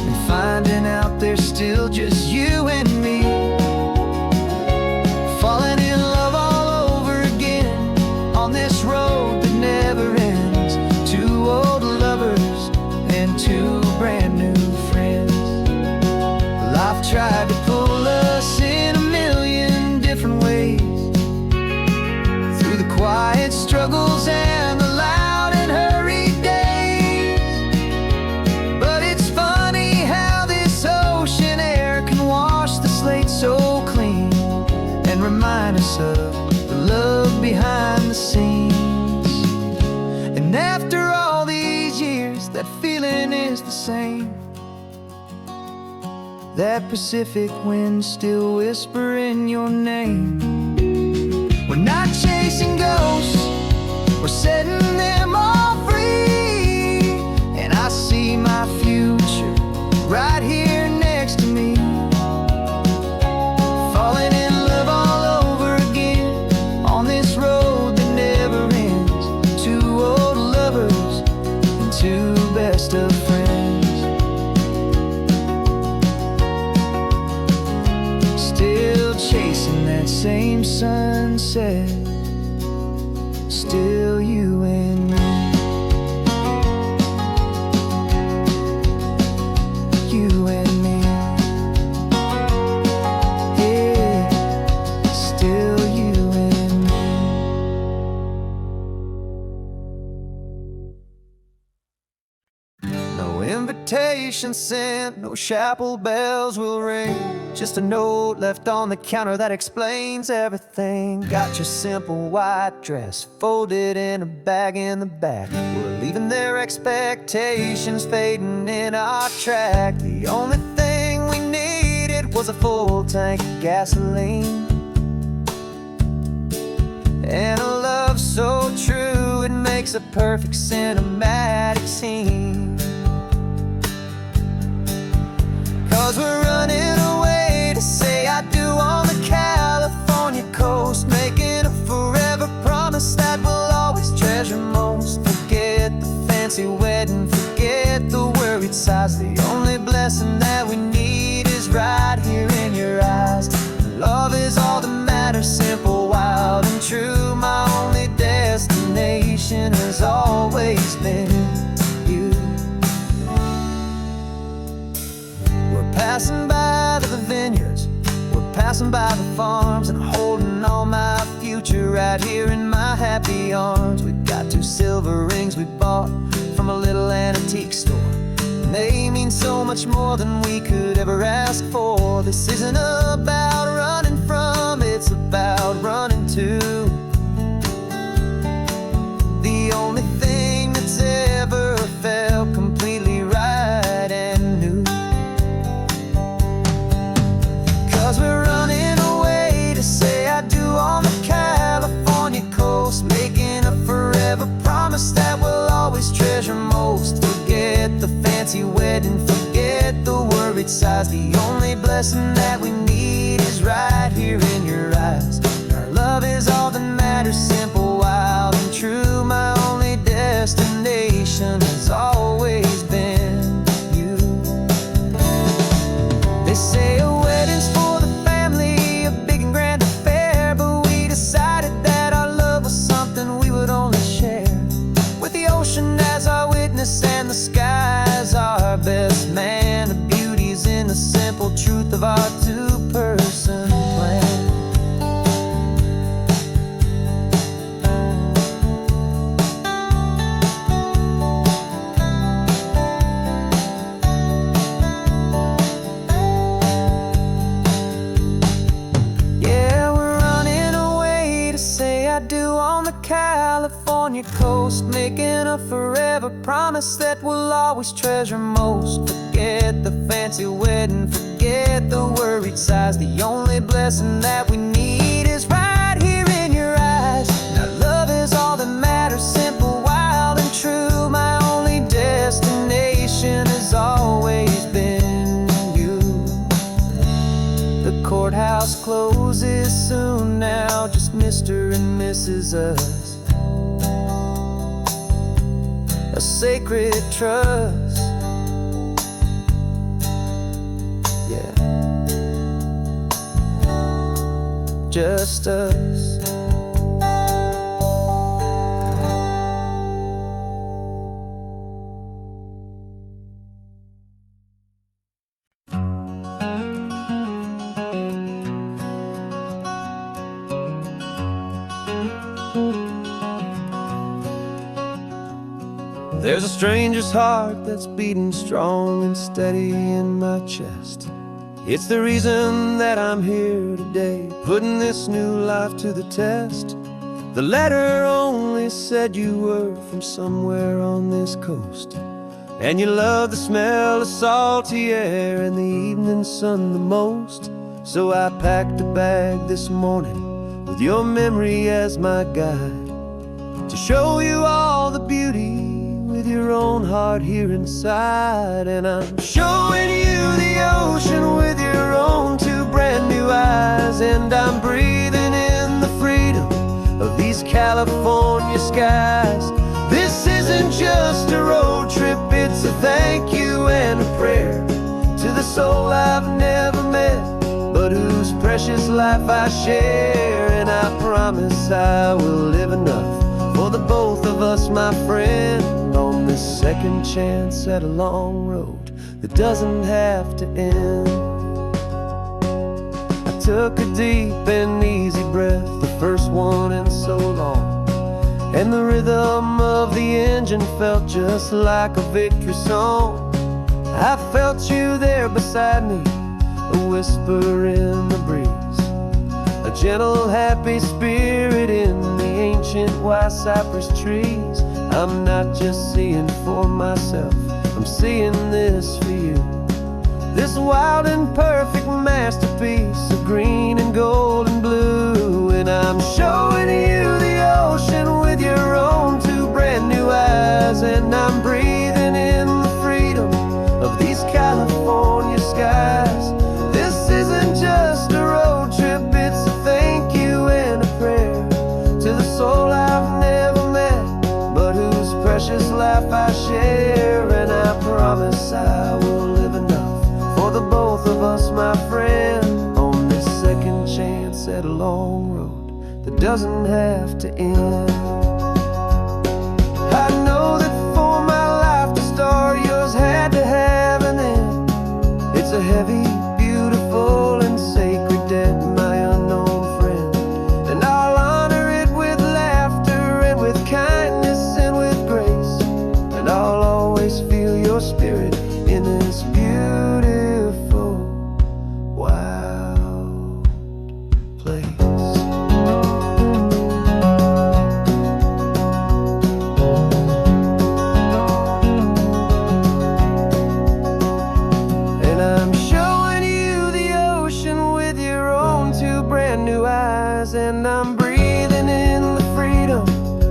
and finding out there's still just you and me. Falling in love all over again on this road that never ends. Two old lovers and two brand new friends. Life tried to pull us in a million different ways, through the quiet struggles and the loud and hurried days. But it's funny how this ocean air can wash the slate so clean, and remind us of the love behind the scenes. And after all these years, that feeling is the same. That Pacific wind still whispering your name. We're not chasing ghosts, we're setting them all free. And I see my future right here next to me. Falling in love all over again on this road that never ends. Two old lovers and two best of friends. Still chasing that same sunset, still you and me. You and me. Yeah, still you and me. No invitation sent, no chapel bells will ring. Just a note left on the counter that explains everything. Got your simple white dress folded in a bag in the back. We're leaving their expectations fading in our track. The only thing we needed was a full tank of gasoline, and a love so true it makes a perfect cinematic scene. 'Cause we're running away to say I do on the California coast, making a forever promise that we'll always treasure most. Forget the fancy wedding, forget the worried sighs. The only blessing that we need is right here in your eyes. Love is all that matters, simple, wild, and true. My only destination has always been you. We're passing by the vineyards, we're passing by the farms, and holding all my future right here in my happy arms. We've got 2 silver rings we bought from a little antique store, and they mean so much more than we could ever ask for. This isn't about running from, it's about running to the only thing that's ever felt completely right and new. 'Cause we're running away to say I do on the California coast, making a forever promise that we'll always treasure most. Forget the fancy wedding, forget the worried sighs. The only blessing that we need is right here in your eyes. Our love is all that matters, simple, wild, and true. My only destination has always been you. They say a wedding's for the family, a big and grand affair, but we decided that our love was something we would only share with the ocean as our witness and the sky as our best man. The beauty's in the simple truth of our 2-person plan. Yeah, we're running away to say I do on the California coast, making a forever promise that we'll always treasure most. Forget the fancy wedding, forget the worried sighs. The only blessing that we need is right here in your eyes. Now love is all that matters, simple, wild, and true. My only destination has always been you. The courthouse closes soon now, just Mr. and Mrs. Us, a sacred trust. Yeah, just us. There's a stranger's heart that's beating strong and steady in my chest. It's the reason that I'm here today, putting this new life to the test. The letter only said you were from somewhere on this coast, and you love the smell of salty air and the evening sun the most. So I packed a bag this morning with your memory as my guide, to show you all the beauty with your own heart here inside. And I'm showing you the ocean with your own 2 brand new eyes, and I'm breathing in the freedom of these California skies. This isn't just a road trip, it's a thank you and a prayer to the soul I've never met, but whose precious life I share. And I promise I will live enough for the both of us, my friend, on this second chance at a long road that doesn't have to end. I took a deep and easy breath, the first one in so long, and the rhythm of the engine felt just like a victory song. I felt you there beside me, a whisper in the breeze, a gentle happy spirit in the ancient white cypress trees. I'm not just seeing for myself, I'm seeing this for you. This wild and perfect masterpiece of green and gold and blue. And I'm showing you the ocean with your own two brand new eyes. And I'm breathing in the freedom of these California skies. This isn't just a road trip, it's a thank you and a prayer to the soul I've never met, but whose precious life I share. And I promise I will live enough for the both of us, my friend, on this second chance at a long road that doesn't have to end. I know that for my life to start, yours had to have an end. It's a heavy, beautiful, and sacred debt, my unknown friend. And I'll honor it with laughter and with kindness and with grace. And I'll always feel your spirit in this beautiful, wild place. And I'm showing you the ocean with your own two brand new eyes. And I'm breathing in the freedom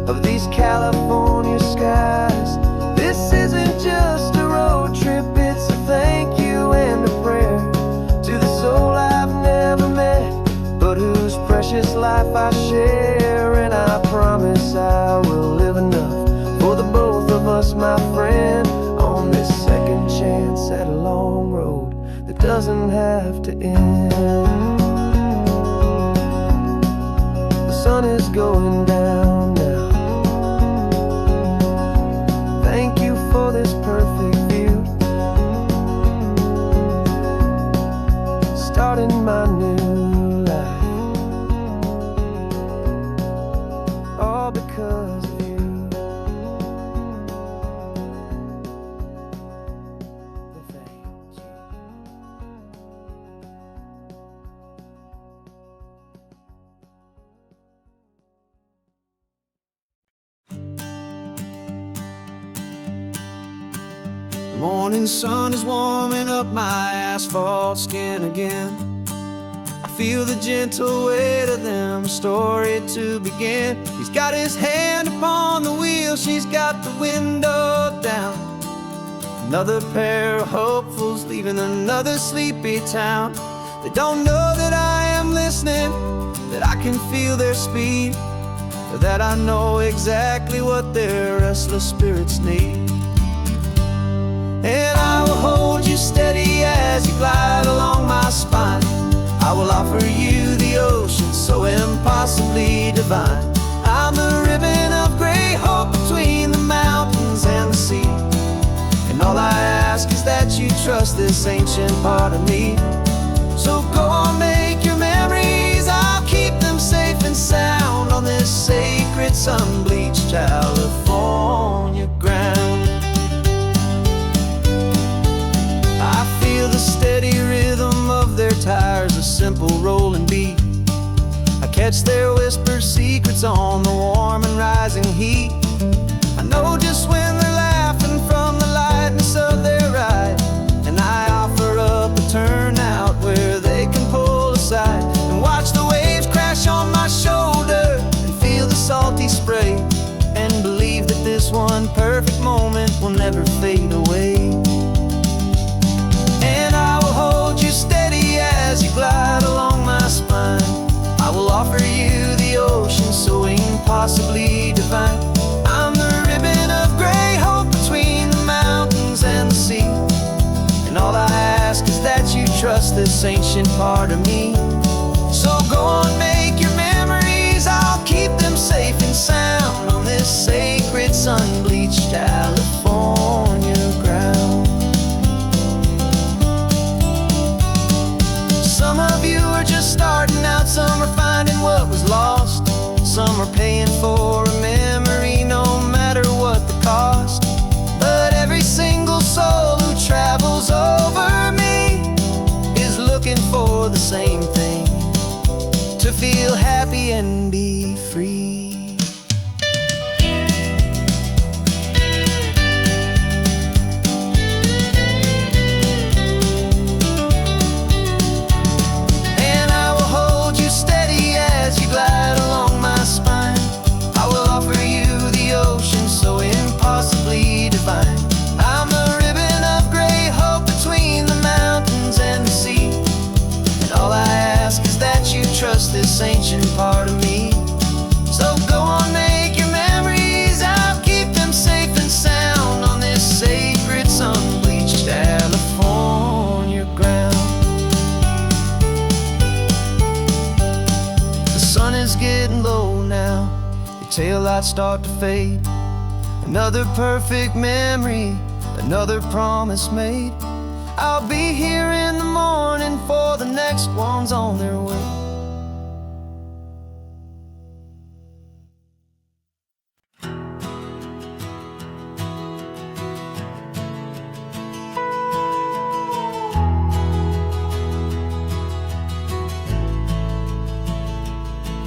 of these California skies. This isn't just a road trip, it's a thank you and a prayer to the soul I've never met, but whose precious life I share. And I promise I will live enough for the both of us, my friend, on this second chance at a long road that doesn't have to end. The sun is going down now. Thank you for this perfect view, starting my new life, all because of you. Thank you. The morning sun is warming up my asphalt skin again. I feel the gentle weight of them, story to begin. He's got his hand upon the wheel, she's got the window down. Another pair of hopefuls leaving another sleepy town. They don't know that I am listening, that I can feel their speed, or that I know exactly what their restless spirits need. And I will hold you steady as you glide along my spine. I will offer you the ocean so impossibly divine. I'm the ribbon of gray hope between the mountains and the sea. And all I ask is that you trust this ancient part of me. So go on, make your memories, I'll keep them safe and sound on this sacred sun-bleached California ground. I feel the steady rhythm of their tires, a simple rolling beat. I catch their whispered secrets on the warm and rising heat. I know just when they're laughing from the lightness of their ride, and I offer up a turnout where they can pull aside and watch the waves crash on my shoulder and feel the salty spray, and believe that this one perfect moment will never fade away. And I will hold you steady as you glide along my spine. I will offer you the ocean so impossibly divine. I'm the ribbon of gray hope between the mountains and the sea. And all I ask is that you trust this ancient part of me. So go on, make your memories, I'll keep them safe and sound on this sacred sun-bleached California ground. Some of you are just starting out, some are finding what was lost, some are paying for a memory no matter what the cost. But every single soul who travels over me is looking for the same thing. lights start to fade. Another perfect memory, another promise made. I'll be here in the morning for the next ones on their way.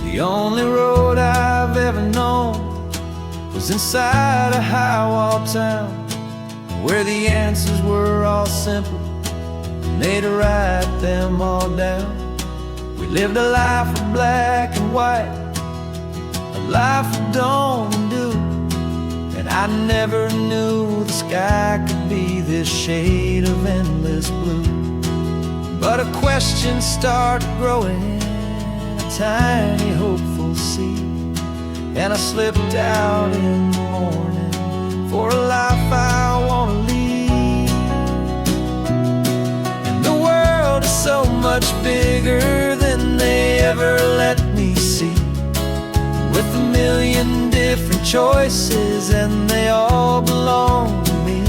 The only road I've ever known was inside a high-wall town, where the answers were all simple, and they'd write them all down. We lived a life of black and white, a life of dawn and dew, and I never knew the sky could be this shade of endless blue. But a question started growing, a tiny hopeful seed, and I slipped out in the morning for a life I want to lead. And the world is so much bigger than they ever let me see, with a million different choices and they all belong to me.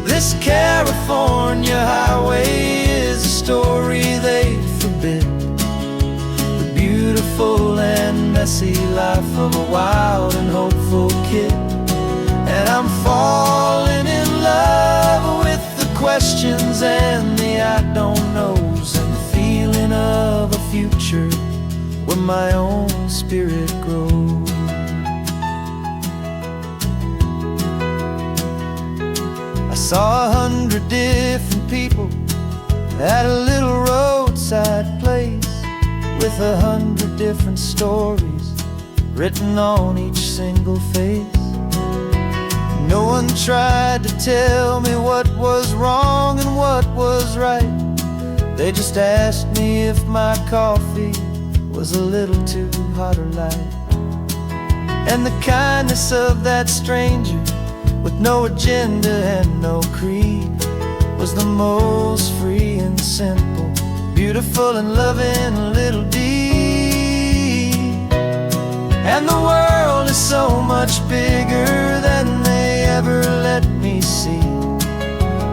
This California highway is a story they forbid, the beautiful and messy life of a wild and hopeful kid. And I'm falling in love with the questions and the I don't knows, and the feeling of a future where my own spirit grows. I saw 100 different people at a little roadside place, with 100 different stories written on each single face. No one tried to tell me what was wrong and what was right. They just asked me if my coffee was a little too hot or light. And the kindness of that stranger, with no agenda and no creed, was the most free and simple, beautiful and loving little deed. And the world is so much bigger than they ever let me see,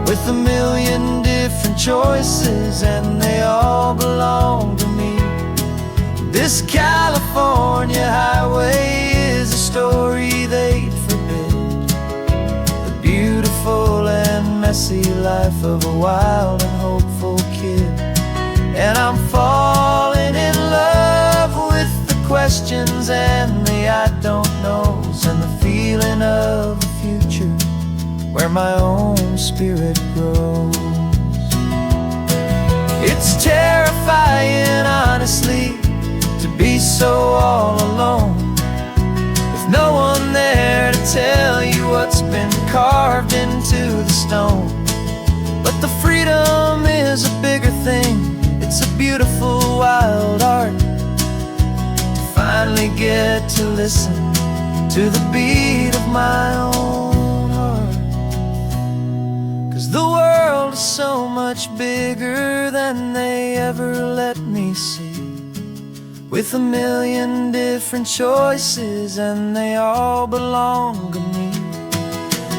with a million different choices and they all belong to me. This California highway is a story they'd forbid, the beautiful and messy life of a wild and hopeful kid. And I'm falling in love with the questions and the I don't knows, and the feeling of a future where my own spirit grows. It's terrifying, honestly, to be so all alone, with no one there to tell you what's been carved into the stone. But the freedom is a bigger thing, it's a beautiful wild art, to finally get to listen to the beat of my own heart. 'Cause the world is so much bigger than they ever let me see, with a million different choices and they all belong to me.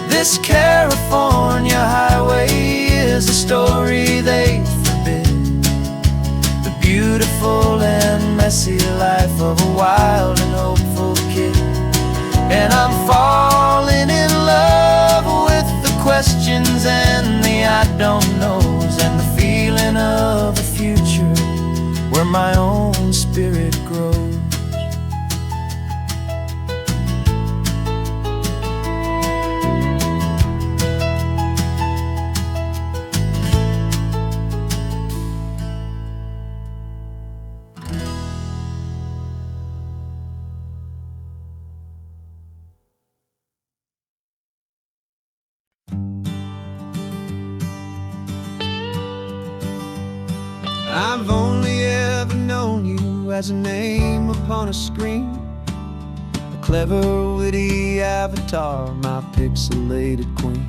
This California highway is a story they forbid, the beautiful and messy life of a wild and hopeful kid. And I'm falling in love with the questions and the I don't knows, and the feeling of a future where my own spirit grows. I've only ever known you as a name upon a screen, a clever, witty avatar, my pixelated queen.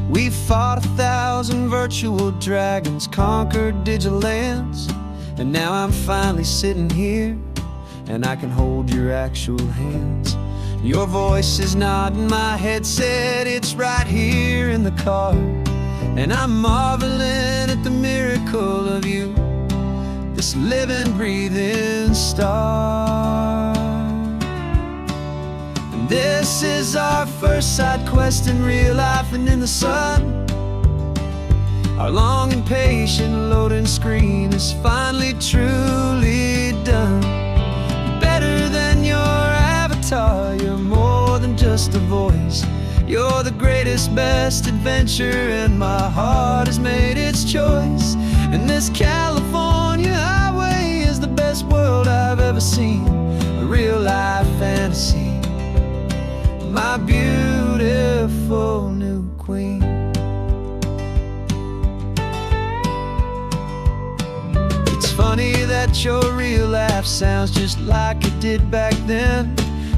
We've fought 1,000 virtual dragons, conquered digital lands, and now I'm finally sitting here, and I can hold your actual hands. Your voice is not in my headset, it's right here in the car. And I'm marveling at the miracle of you, this living, breathing star. And this is our first side quest in real life and in the sun. Our long and patient loading screen is finally truly done. Better than your avatar, you're more than just a voice. You're the greatest, best adventure, and my heart has made its choice. And this California highway is the best world I've ever seen, a real life fantasy, my beautiful new queen. It's funny that your real life sounds just like it did back then,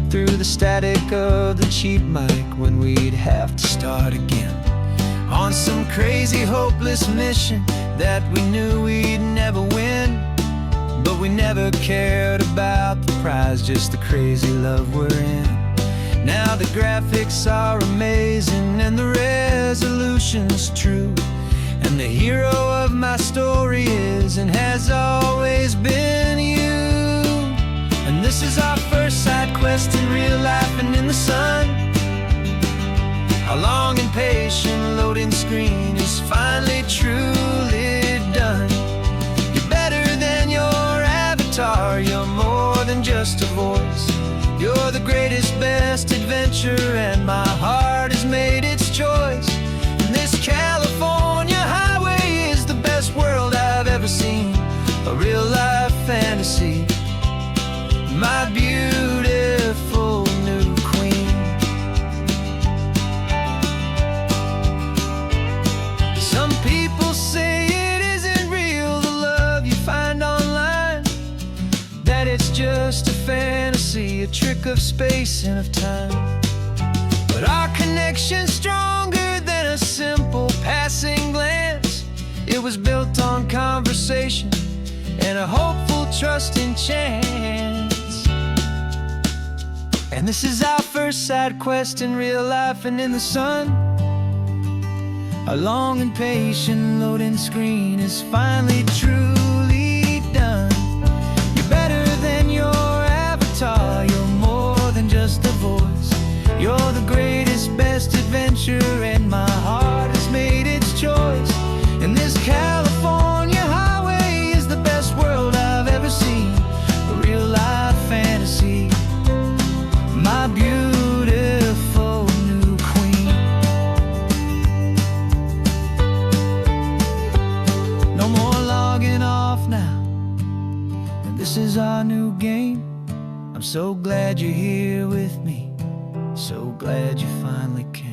through the static of the cheap mic when we'd have to start again, on some crazy hopeless mission that we knew we'd never win. But we never cared about the prize, just the crazy love we're in. Now the graphics are amazing and the resolution's true, and the hero of my story is and has always been you. And this is our first side quest in real life and in the sun. Our long and patient loading screen is finally truly done. You're better than your avatar, you're more than just a voice. You're the greatest, best adventure, and my heart has made its choice. And this California highway is the best world I've ever seen, a real life fantasy, my beautiful new queen. Some people say it isn't real, the love you find online, that it's just a fantasy, a trick of space and of time. But our connection's stronger than a simple passing glance. It was built on conversation and a hopeful, trusting chance. And this is our first side quest in real life and in the sun. Our long and patient loading screen is finally truly done. You're better than your avatar, you're more than just a voice. You're the greatest, best adventure, and my heart has made its choice. And this California highway is the best world I've ever seen, a real life fantasy, my beautiful new queen. No more logging off now, and this is our new game. I'm so glad you're here with me, so glad you finally came.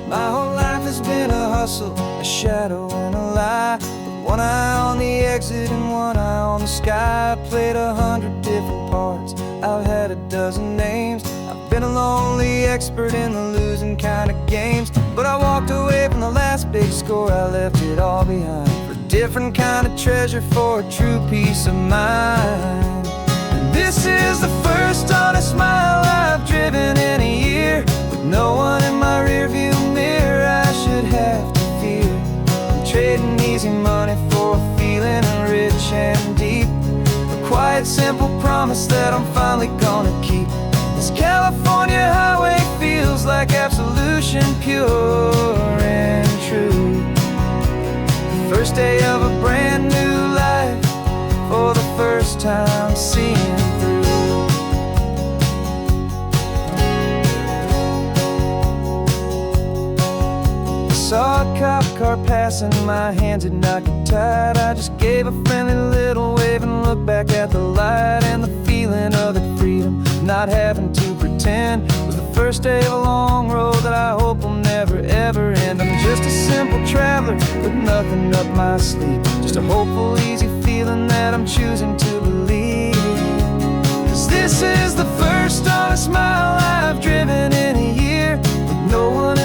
My whole life has been a hustle, a shadow and a lie, with one eye on the exit and one eye on the sky. I played 100 different parts, I've had a dozen names. I've been a lonely expert in the losing kind of games, but I walked away from the last big score, I left it all behind, for a different kind of treasure, for a true peace of mind. And this is the first honest mile I've driven in a year, with no one in my rearview mirror I should have to fear. I'm trading easy money for a feeling rich and deep, a quiet, simple promise that I'm finally gonna keep. This California highway feels like absolution, pure and true. The first day of a brand new life, for the first time seeing through. Saw a cop car passing, my hands had not got tied. I just gave a friendly little wave and looked back at the light, and the feeling of the freedom, not having to pretend, was the first day of a long road that I hope will never ever end. I'm just a simple traveler with nothing up my sleeve, just a hopeful, easy feeling that I'm choosing to believe. 'Cause this is the first honest mile I've driven in a year, with no one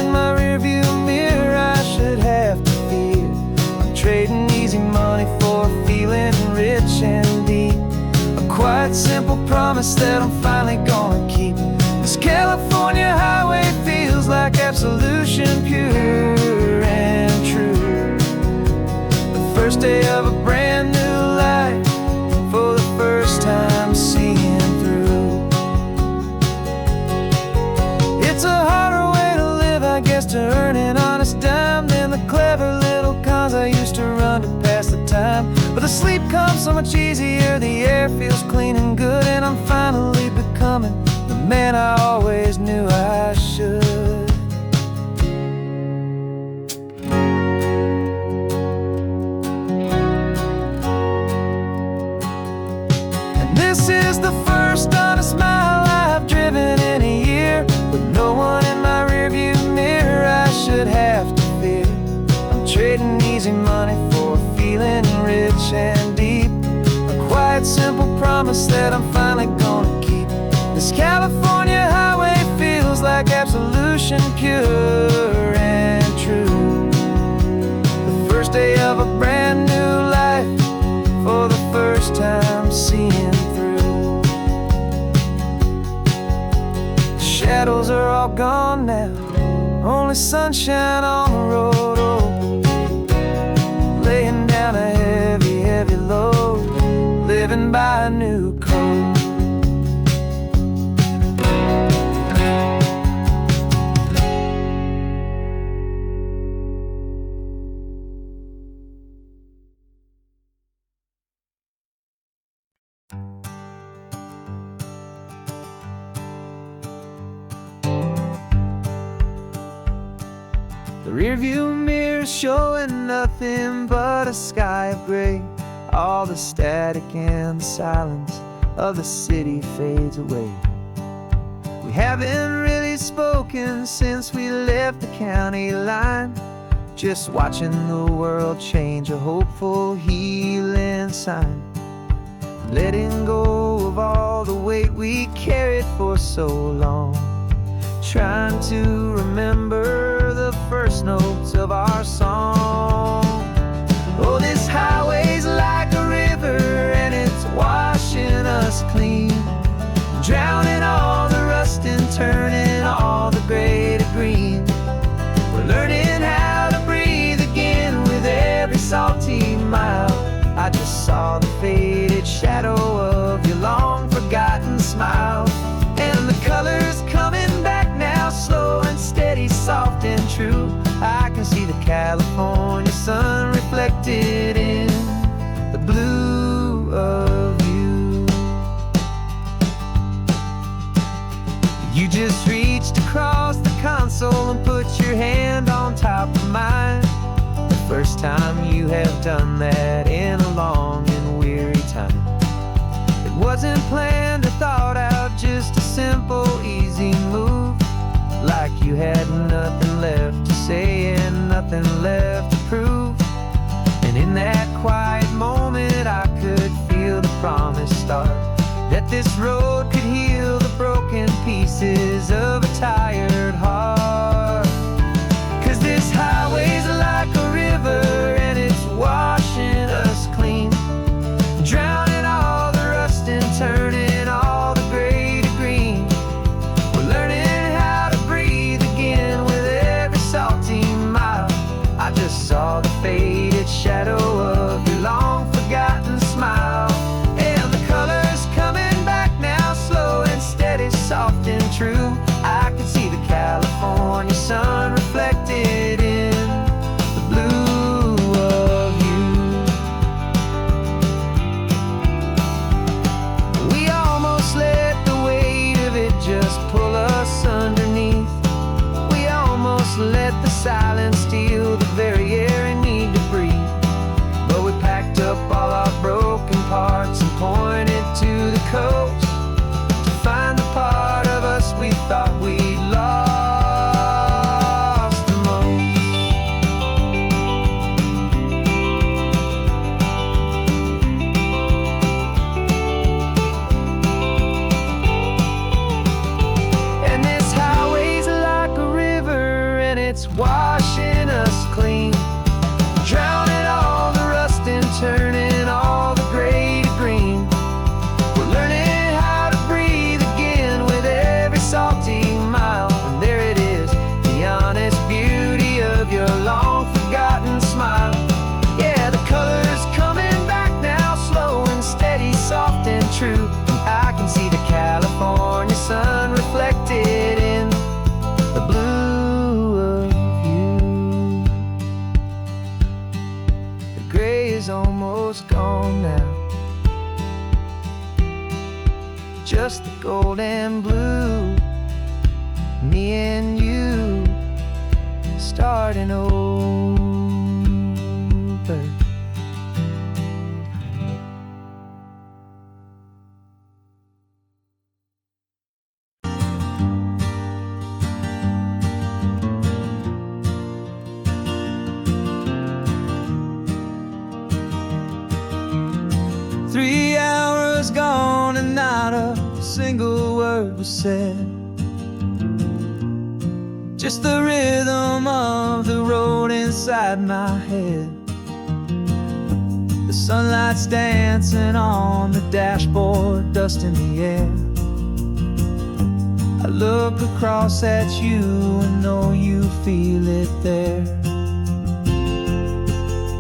promise that I'm finally gonna keep. This California highway feels like absolution, pure and true. The first day of a brand new life, for the first time seeing through. It's a harder way to live, I guess, to earn an honest dime than the clever little cons I used to run to pass the time. But the sleep comes so much easier, the air feels clean and good, and I'm finally becoming the man I always knew I should. And this is the first honest mile I've driven in a year, with no one in my rearview mirror I should have to fear. I'm trading easy money for a feeling rich and deep, a quiet, simple promise that I'm finally gonna keep. This California highway feels like absolution, pure and true. The first day of a brand new life, for the first time seeing through. The shadows are all gone now, only sunshine on the road. Oh, laying down a heavy, heavy load, living by a new code. The rearview mirror showing nothing but a sky of gray. All the static and the silence of the city fades away. We haven't really spoken since we left the county line, just watching the world change, a hopeful healing sign. Letting go of all the weight we carried for so long, trying to remember the first notes of our song. Oh, this highway's like a river and it's washing us clean, drowning all the rust and turning all the gray to green. We're learning how to breathe again with every salty mile. I just saw the faded shadow of your long forgotten smile, and the colors coming back now, slow and steady, soft and true. I can see the California sun reflected in the blue of you. You just reached across the console and put your hand on top of mine. The first time you have done that in a long and weary time. It wasn't planned or thought out, just a simple, easy move. Like you had nothing left to say and nothing left to prove. And in that quiet moment I could feel the promise start, that this road could heal the broken pieces of a tired heart. 'Cause this highway's like a river and it's washing us clean, drowning all the rust and turning all the gray to green. We're learning how to breathe again with every salty mile. I just saw the faded shadow of your long forgotten smile, and the colors coming back now, slow and steady, soft and true. I can see the California sun reflected in the blue of you. We almost let the weight of it just pull us underneath. We almost let the silence steal the very air and need to breathe. But we packed up all our broken parts and pointed to the coast to find the part of us we thought we'd lost the most. And this highway's like a river and it's washing us clean, drowning all the rust and turning all the gray to green. We're learning how just the gold and blue. Me and you starting over. 3 hours gone and not a single word was said. Just the rhythm of the road inside my head. The sunlight's dancing on the dashboard, dust in the air. I look across at you and know you feel it there.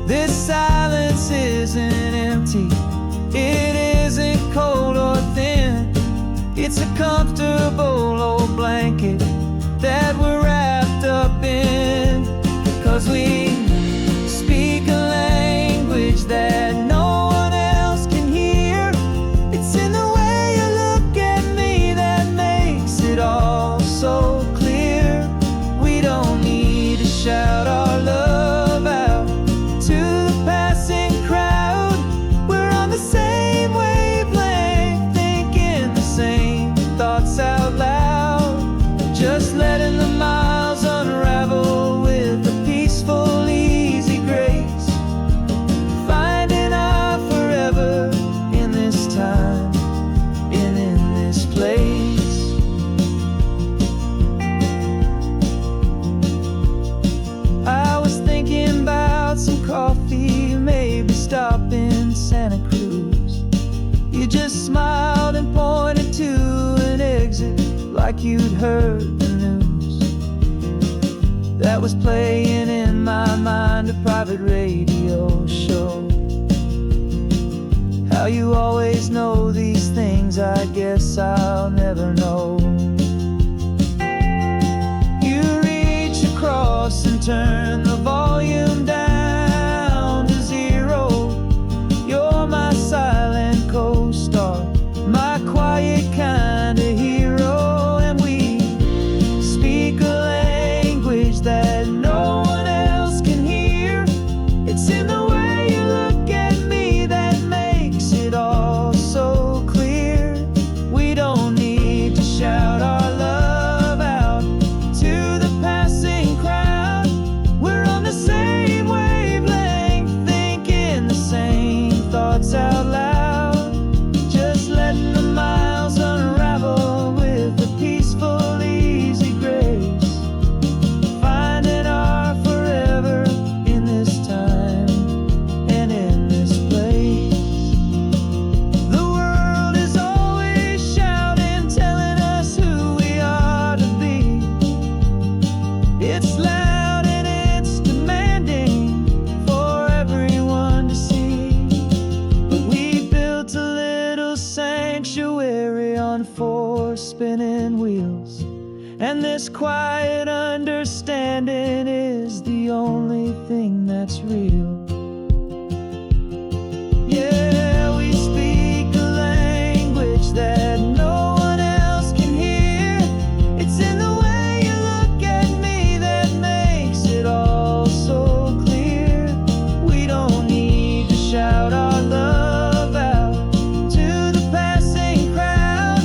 This silence isn't empty, it isn't cold or thin. It's a comfortable old blanket that we're wrapped up in. 'Cause we speak a language that no one else can hear. It's in the way you look at me that makes it all so clear. We don't need to shout our love out to the passing crowd. We're on the same wavelength, thinking the same thoughts out loud. Just letting the miles unravel with a peaceful, easy grace. Finding our forever in this time and in this place. I was thinking about some coffee, maybe stop in Santa Cruz. You just smiled and pointed to an exit like you'd heard the news. That was playing in my mind, a private radio show. How you always know these things, I guess I'll never know. You reach across and turn the volume down to 0. You're my silent co-star, my quiet kind of hero. And we speak a language that no one else can hear. It's in the way you look at me that makes it all so clear. We don't need to shout our love out to the passing crowd. We're on the same wavelength, thinking the same thoughts out loud. Just letting the miles unravel with a peaceful, easy grace. Finding our forever in this time and in this place. The world is always shouting, telling us who we are to be. It's loud and it's demanding for everyone to see. But we built a little sanctuary on 4 spinning wheels, and this quiet understanding is the only thing that's real. Yeah, we speak a language that no one else can hear. It's in the way you look at me that makes it all so clear. We don't need to shout our love out to the passing crowd.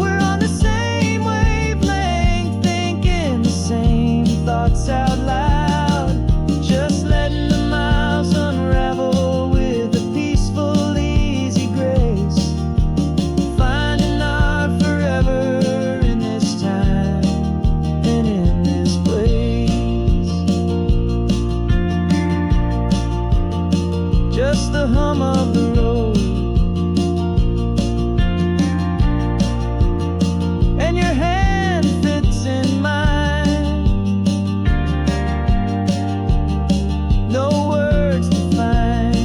We're on the same wavelength, thinking the same thoughts out loud. Just letting the miles unravel with a peaceful, easy grace. Finding our forever in this time and in this place. Just the hum of the road and your hand fits in mine. No words to find.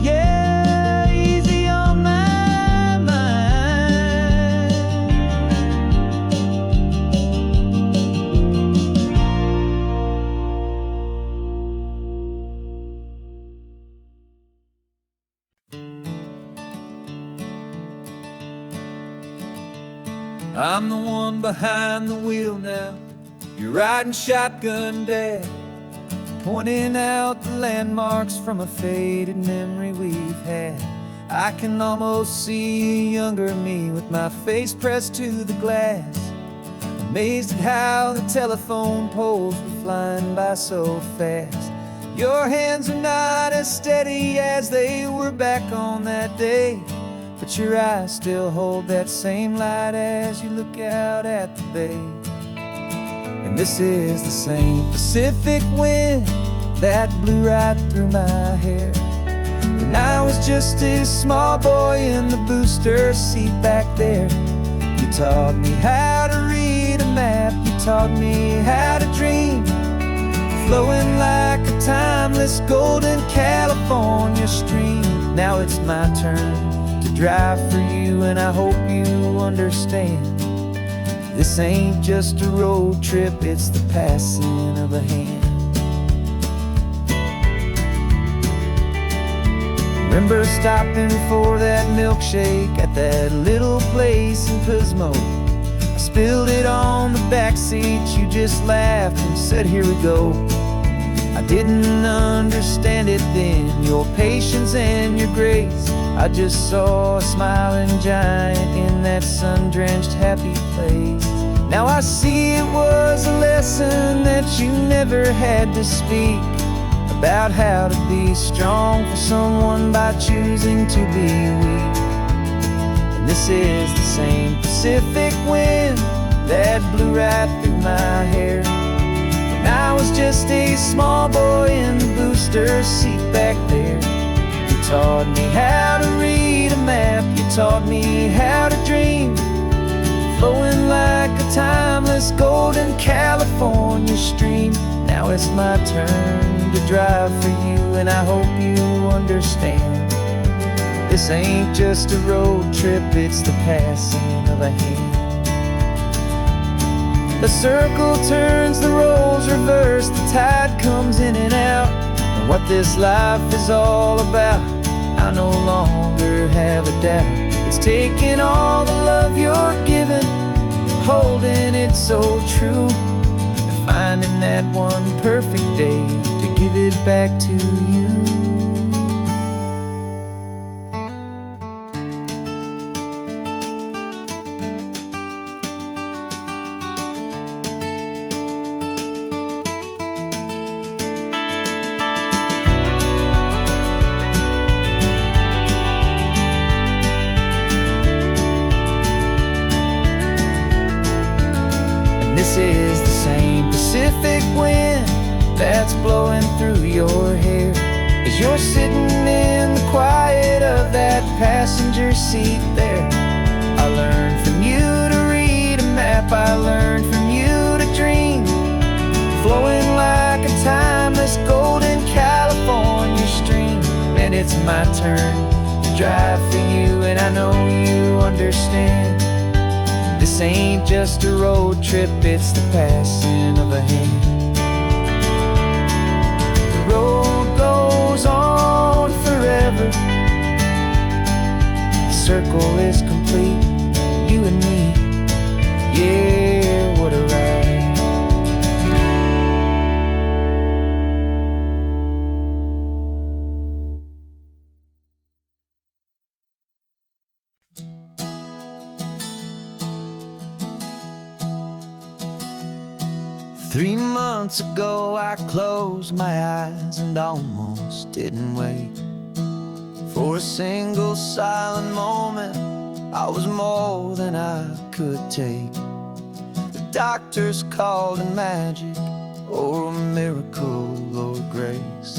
Yeah, easy on my mind. I'm the one behind the wheel now. You're riding shotgun, Dad, pointing out the landmarks from a faded memory we've had. I can almost see a younger me with my face pressed to the glass, amazed at how the telephone poles were flying by so fast. Your hands are not as steady as they were back on that day, but your eyes still hold that same light as you look out at the bay. And this is the same Pacific wind that blew right through my hair when I was just a small boy in the booster seat back there. You taught me how to read a map, you taught me how to dream, flowing like a timeless golden California stream. Now it's my turn to drive for you, and I hope you understand. This ain't just a road trip, it's the passing of a hand. Remember stopping for that milkshake at that little place in Pismo? I spilled it on the back seat, you just laughed and said, here we go. I didn't understand it then, your patience and your grace. I just saw a smiling giant in that sun-drenched happy place. Now I see it was a lesson that you never had to speak, about how to be strong for someone by choosing to be weak. And this is the same Pacific wind that blew right through my hair when I was just a small boy in the booster seat back there. You taught me how to read a map, you taught me how to dream, flowing like a timeless golden California stream. Now it's my turn to drive for you, and I hope you understand. This ain't just a road trip, it's the passing of a hand. The circle turns, the roles reverse, the tide comes in and out. And what this life is all about, I no longer have a doubt. It's taking all the love you're giving, holding it so true, and finding that one perfect day to give it back to you. This is the same Pacific wind that's blowing through your hair as you're sitting in the quiet of that passenger seat there. I learned from you to read a map, I learned from you to dream, flowing like a timeless golden California stream. And it's my turn to drive for you, and I know you understand. This ain't just a road trip, it's the passing of a hand. The road goes on forever, the circle is complete, you and me, yeah, what a ride. 3 months ago I closed my eyes and almost didn't wake. For a single silent moment, I was more than I could take. The doctors called it magic, or a miracle, or grace.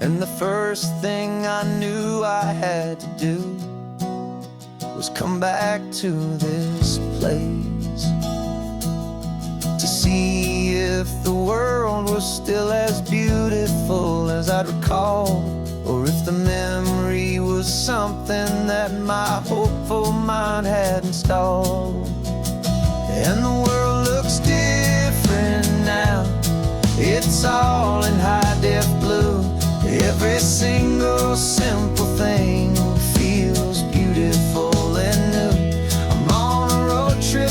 And the first thing I knew I had to do was come back to this place, to see if the world was still as beautiful as I'd recall, or if the memory was something that my hopeful mind had installed. And the world looks different now, it's all in high-def blue. Every single simple thing feels beautiful and new. I'm on a road trip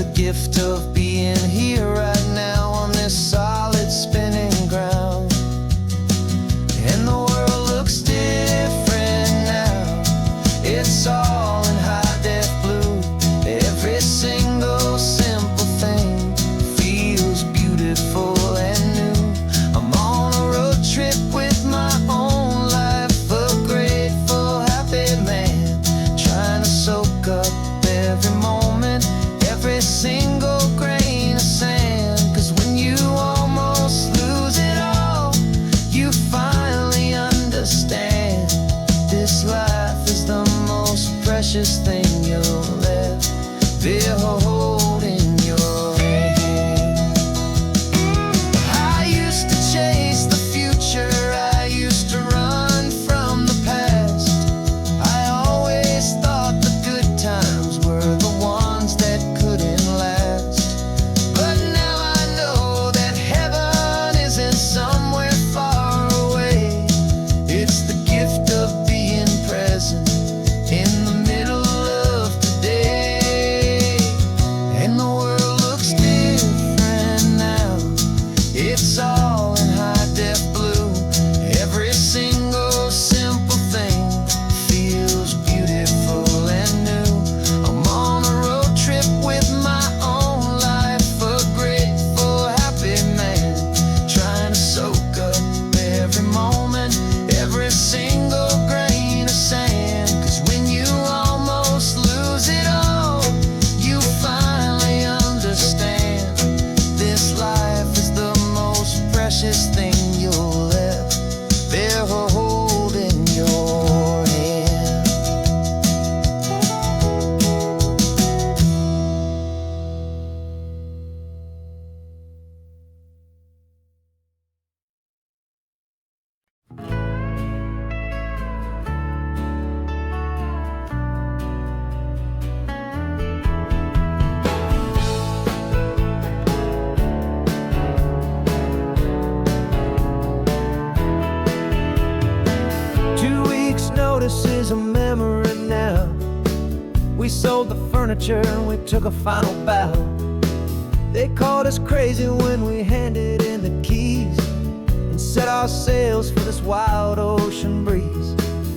the gift of being here right now on this solid spinning ground. And the world looks different now. It's all in high def blue. Every single simple thing feels beautiful and new. I'm on a road trip with my own life, a grateful, happy man, trying to soak up every moment, every single grain of sand. 'Cause when you almost lose it all, you finally understand this life is the most precious thing you'll ever hold in your hand. I used to chase the future, I used to run from the past. I always thought the good times were the ones that couldn't last. But now I know that heaven isn't somewhere far away. It's the gift of being present in the middle of today. And the world looks different now. It's all in high def blue. Every single simple thing feels beautiful and new. I'm on a road trip with my own life, a grateful, happy man, trying to soak up every moment, every single grain of sand. 'Cause when you almost lose it all, you finally understand this life is the most precious thing you'll ever hold in your hand. Notice is a memory now. We sold the furniture and we took a final bow. They called us crazy when we handed in the keys and set our sails for this wild ocean breeze.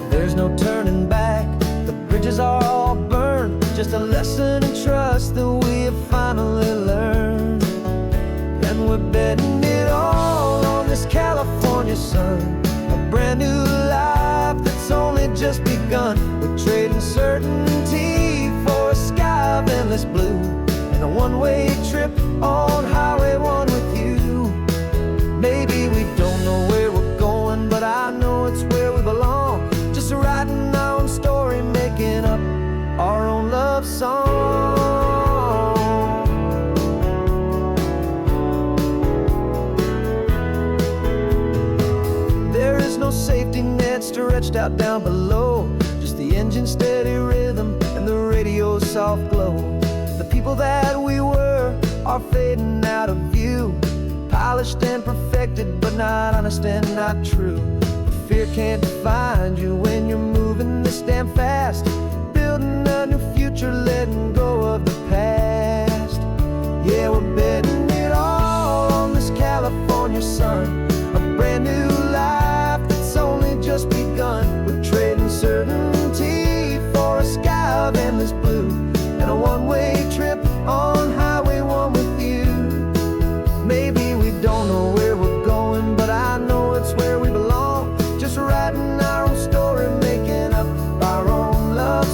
There's no turning back, the bridges are all burned. Just a lesson in trust that we have finally learned. And we're betting it all on this California sun, a brand new life that's only just begun. We're trading certainty for a sky of endless blue and a one-way trip on Highway 1 with you. Maybe we don't know where we're going, but I know it's where we belong. Just writing our own story, making up our own love song. There is no safety net stretched out down below, just the engine's steady rhythm and the radio's soft glow. The people that we were are fading out of view, polished and perfected, but not honest and not true. Fear can't find you when you're moving this damn fast, building a new future, letting go of the past. Yeah, we're betting it all on this California sun, a brand new life that's only just begun. We're trading certainty for a sky of endless blue and a one-way trip on Highway 1 with you. Maybe we don't know where we're going, but I know it's where we belong. Just writing our own story, making up our own love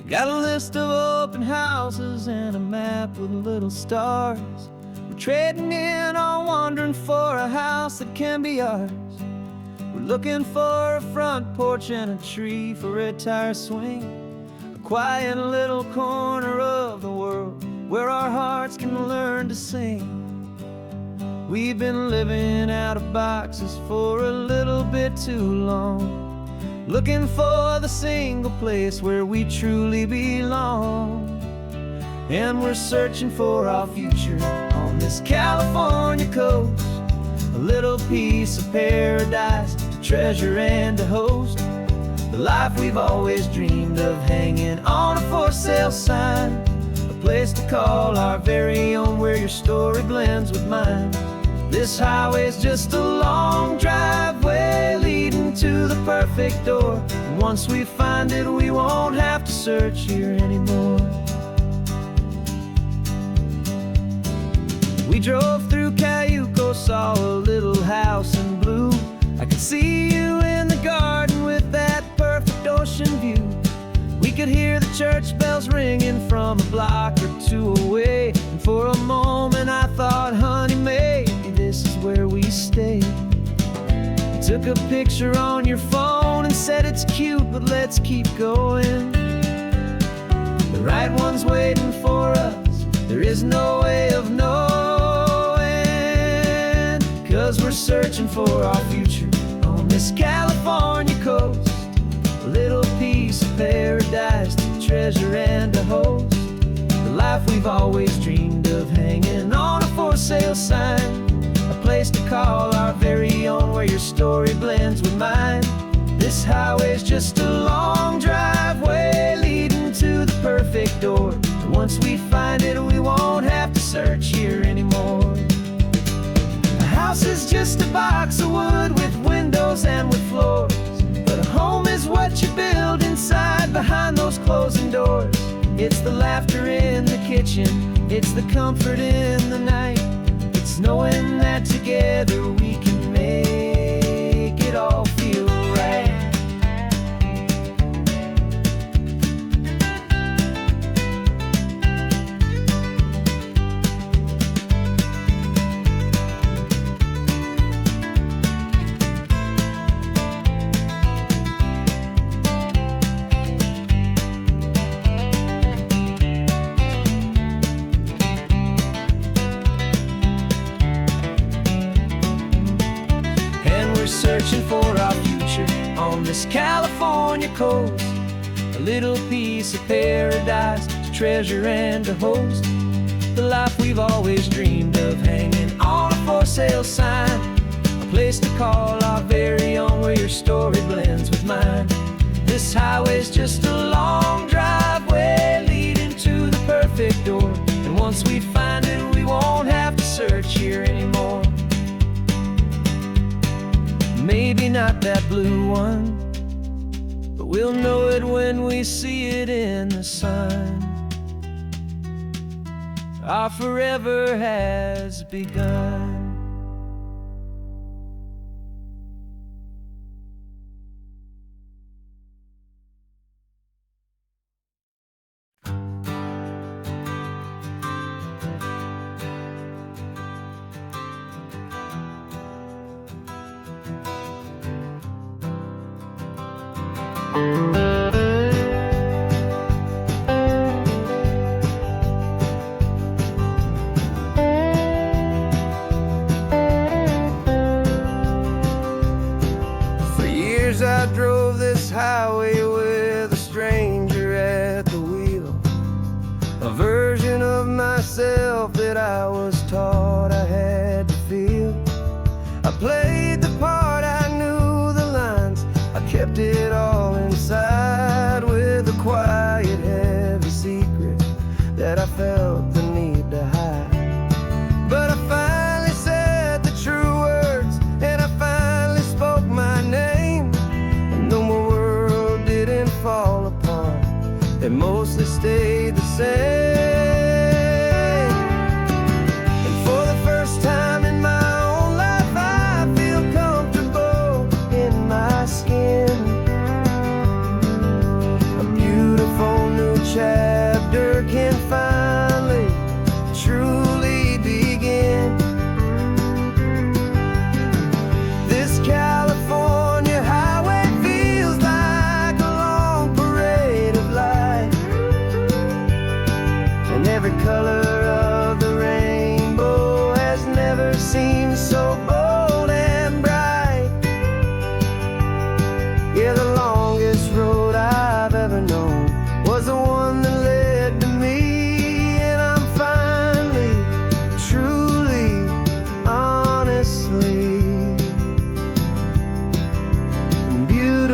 Got a list of open houses and a map with little stars. We're trading in on wandering for a house that can be ours. We're looking for a front porch and a tree for a tire swing, a quiet little corner of the world where our hearts can learn to sing. We've been living out of boxes for a little bit too long, looking for the single place where we truly belong. And we're searching for our future on this California coast, a little piece of paradise to treasure and to host, the life we've always dreamed of, hanging on a for sale sign, a place to call our very own where your story blends with mine. This highway's just a long driveway leading to the perfect door, and once we find it we won't have to search here anymore. We drove through Cayuco, saw a little house in blue. I could see you in the garden with that perfect ocean view. We could hear the church bells ringing from a block or two away, and for a moment I thought, honey, maybe this is where we stay. You took a picture on your phone and said it's cute, but let's keep going. The right one's waiting for us, there is no way of knowing, 'cause we're searching for our future on this California coast, a little piece of paradise to treasure and to host, the life we've always dreamed of, hanging on a for sale sign, a place to call our very own where your story blends with mine. This highway's just a long driveway leading to the perfect door, and once we find it we won't have to search here anymore. A house is just a box of wood with windows and with floors, but a home is what you build inside behind those closing doors. It's the laughter in the kitchen, it's the comfort in the night, it's knowing that together we can make it all feel right. Searching for our future on this California coast, a little piece of paradise to treasure and to host, the life we've always dreamed of, hanging on a for sale sign, a place to call our very own where your story blends with mine. This highway's just a long driveway leading to the perfect door, and once we find it we won't have to search here anymore. Maybe not that blue one, but we'll know it when we see it in the sun. Our forever has begun. For years I drove this highway with a stranger at the wheel, a version of myself that I was taught I had to feel. I played the part, I knew the lines, I kept it all inside with a quiet, heavy secret that I felt the need to hide. But I finally said the true words, and I finally spoke my name, and though my world didn't fall apart, it mostly stayed the same. And for the first time in my own life I feel comfortable in my skin. A beautiful new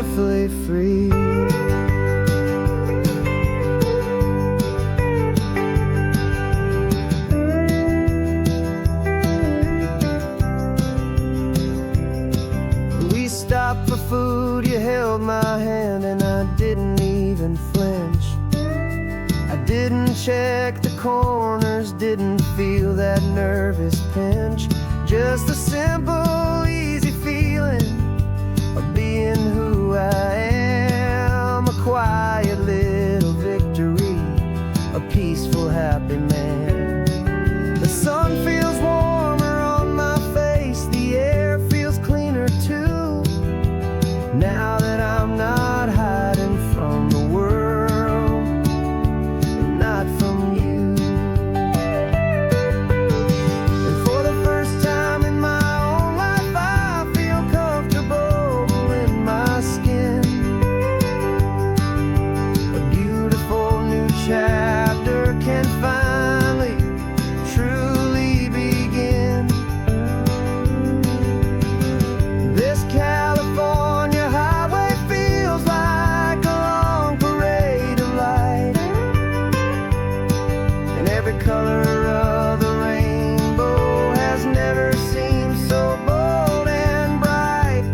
beautifully free. We stopped for food, you held my hand, and I didn't even flinch. I didn't check the corners, didn't feel that nervous pinch. Just a simple, easy feeling of being who I am. A quiet little victory, a peaceful, happy man. The sun feels warmer on my face, the air feels cleaner too. Now that I'm not hiding from the world, and not from you. And for the first time in my own life, I feel comfortable in my skin. A beautiful new chapter can finally, truly begin. This California highway feels like a long parade of light, and every color of the rainbow has never seemed so bold and bright.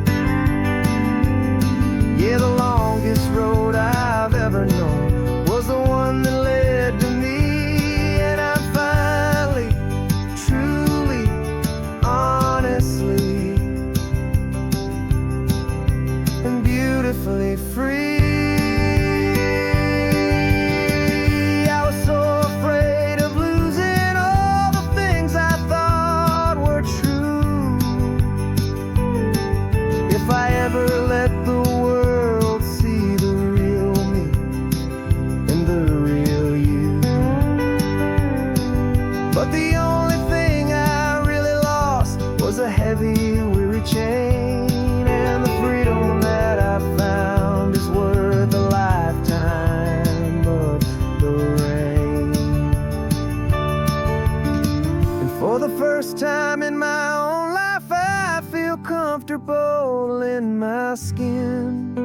Yeah, the longest road I've ever known was the one that led to me, and I'm finally, truly, honestly, and beautifully free. I was so afraid of losing all the things I thought were true. If I ever let the world see the real me and the real you. But the only thing I really lost was a heavy, weary chain, and the freedom that I found is worth a lifetime of the rain. And for the first time in my own life, I feel comfortable in my skin.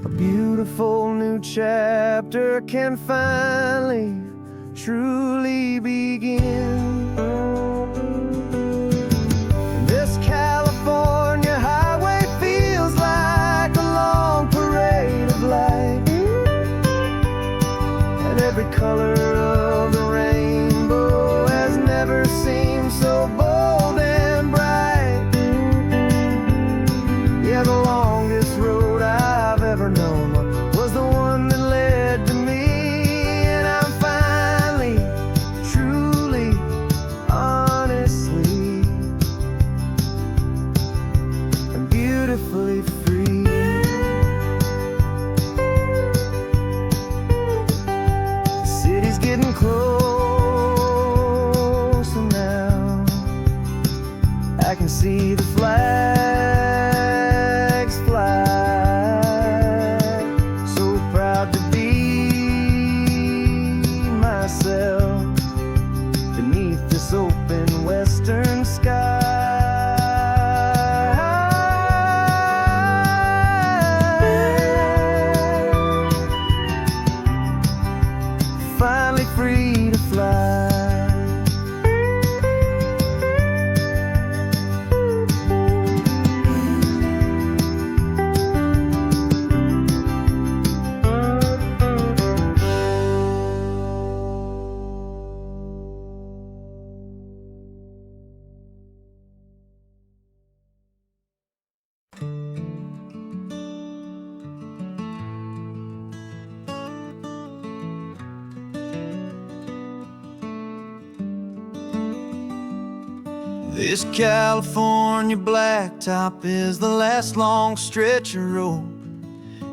A beautiful new chapter can finally, truly begin. This California highway feels like a long parade of light, and every color of the rainbow has never seemed so bold and bright. Yeah, the longest road I've ever known was the one that led to me, and I'm finally, truly, honestly, and beautifully free. The city's getting closer now. I can see the flags fly. So proud to be myself beneath this open western sky. Finally free to fly. This California blacktop is the last long stretch of road,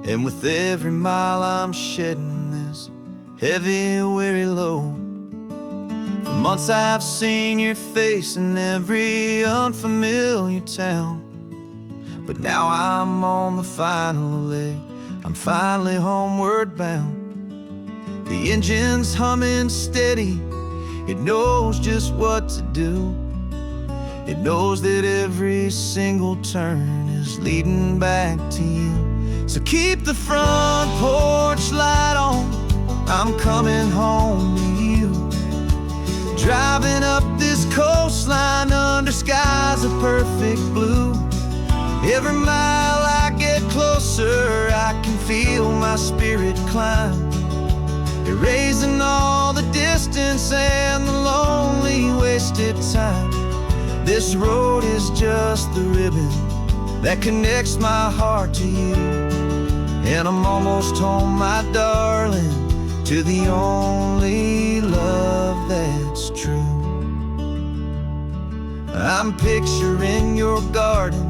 and with every mile I'm shedding this heavy, weary load. For months I've seen your face in every unfamiliar town, but now I'm on the final leg, I'm finally homeward bound. The engine's humming steady, it knows just what to do. It knows that every single turn is leading back to you. So keep the front porch light on, I'm coming home to you. Driving up this coastline under skies of perfect blue. Every mile I get closer, I can feel my spirit climb, erasing all the distance and the lonely wasted time. This road is just the ribbon that connects my heart to you. And I'm almost home, my darling, to the only love that's true. I'm picturing your garden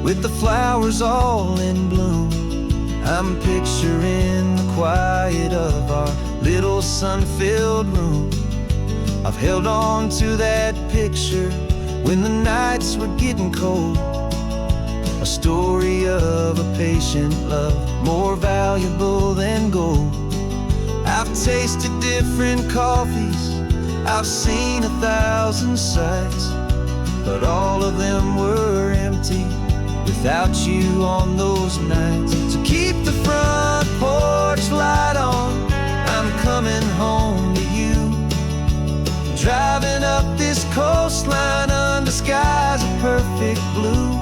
with the flowers all in bloom. I'm picturing the quiet of our little sun-filled room. I've held on to that picture when the nights were getting cold. A story of a patient love, more valuable than gold. I've tasted different coffees, I've seen 1,000 sights, but all of them were empty without you on those nights. So keep the front porch light on, I'm coming home to you. Driving up this coastline under skies of perfect blue.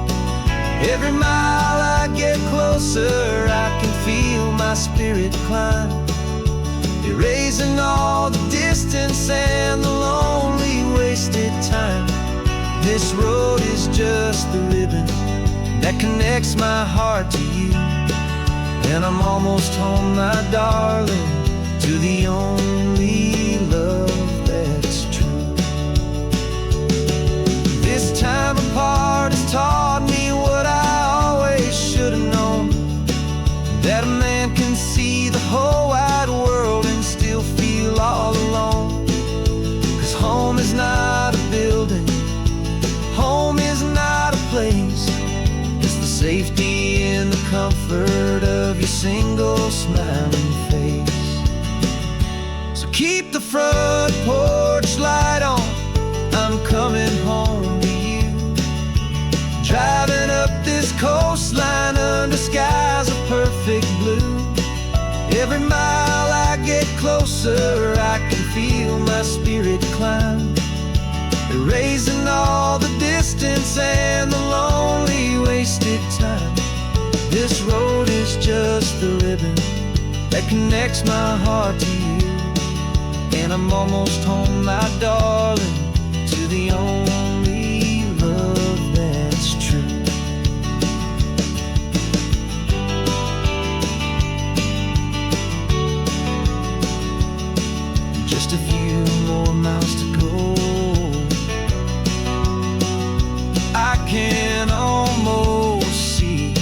Every mile I get closer, I can feel my spirit climb, erasing all the distance and the lonely wasted time. This road is just the ribbon that connects my heart to you. And I'm almost home, my darling, to the only love that's true. This time apart has taught me what I always should have known, that a man can see the whole wide world and still feel all alone. 'Cause home is not a building, home is not a place, it's the safety and the comfort of your single smiling face. So keep the front porch light on, I'm coming home to you. Driving up this coastline under skies of perfect blue. Every mile I get closer, I can feel my spirit climb, erasing all the distance and the lonely wasted time. This road is just the ribbon that connects my heart to you. And I'm almost home, my darling, to the only love that's true. Just a few more miles to go, I can almost see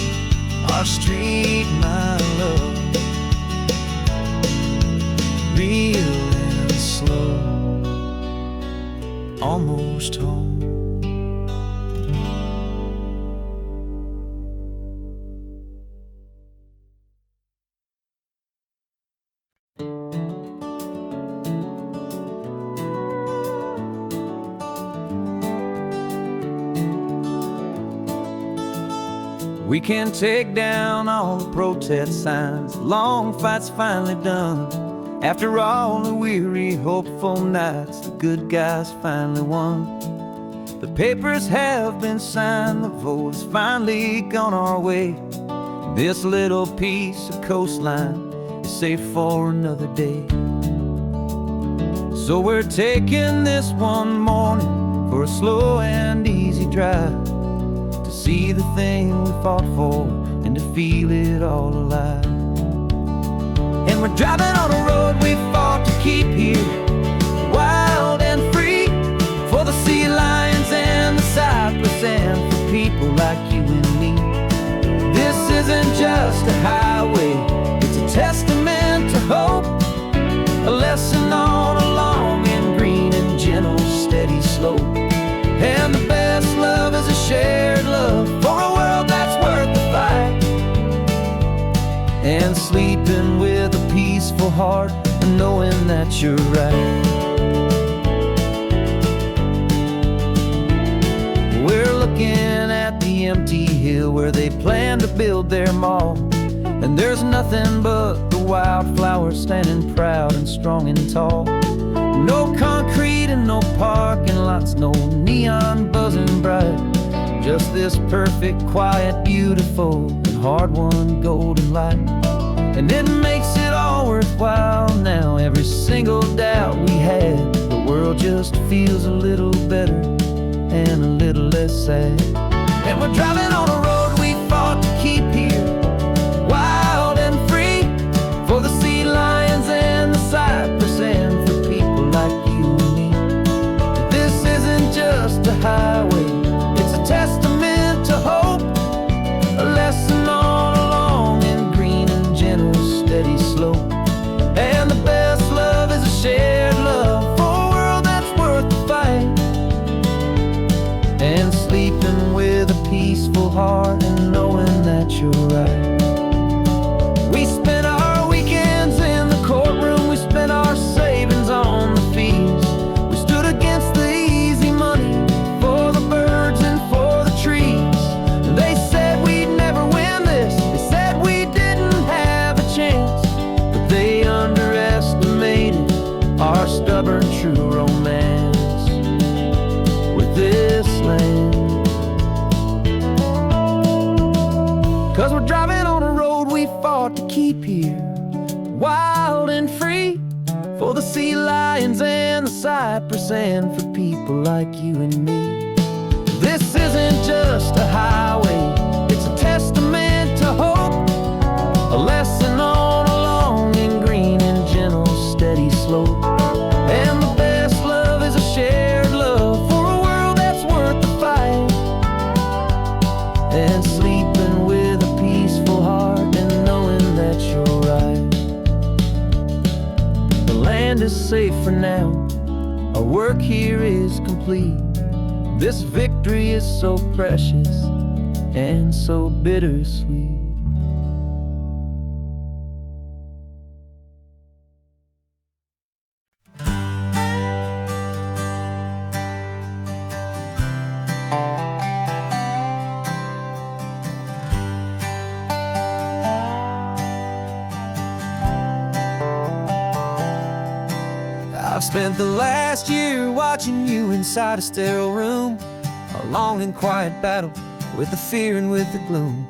our street, my love, real and slow, almost home. We can take down all the protest signs, long fight's finally done. After all the weary, hopeful nights, the good guys finally won. The papers have been signed, the vote has finally gone our way. This little piece of coastline is safe for another day. So we're taking this one morning for a slow and easy drive, to see the thing we fought for and to feel it all alive. And we're driving on a road we fought to keep here, wild and free, for the sea lions and the cypress and for people like you and me. This isn't just a highway, it's a testament to hope, a lesson on a long and green and gentle steady slope. And the best love is a shared love for a world that's worth the fight, and sleeping with a peaceful heart and knowing that you're right. looking at the empty hill where they plan to build their mall. And there's nothing but the wildflowers standing proud and strong and tall. No concrete and no parking lots, no neon buzzing bright. Just this perfect, quiet, beautiful, and hard-won golden light. And it makes it all worthwhile now. Every single doubt we had, the world just feels a little better and a little less sad. And we're driving on a road we fought to keep here, wild and free, for the sea lions and the cypress and for people like you and me. This isn't just a highway, it's a testament to hope, a lesson all along in green and gentle, steady slope. And the best love is a shared love for a world that's worth the fight. And sleeping with a peaceful heart and knowing that you're right. We spent our weekends in the courtroom, we spent our savings on the fees. We stood against the easy money for the birds and for the trees. And they said we'd never win this, they said we didn't have a chance, but they underestimated our stubborn true romance with this land. 'Cause we're driving on a road we fought to keep here, wild and free, for the sea lions and the cypress and for people like you and me. This isn't just a highway, it's a testament to hope, a lesson all along in green and gentle, steady slope. And the best love is a shared love for a world that's worth the fight. And sleeping with a peaceful heart and knowing that you're right. The land is safe for now, our work here is complete. This victory is so precious and so bittersweet. I've spent the last year watching you inside a sterile room, a long and quiet battle with the fear and with the gloom.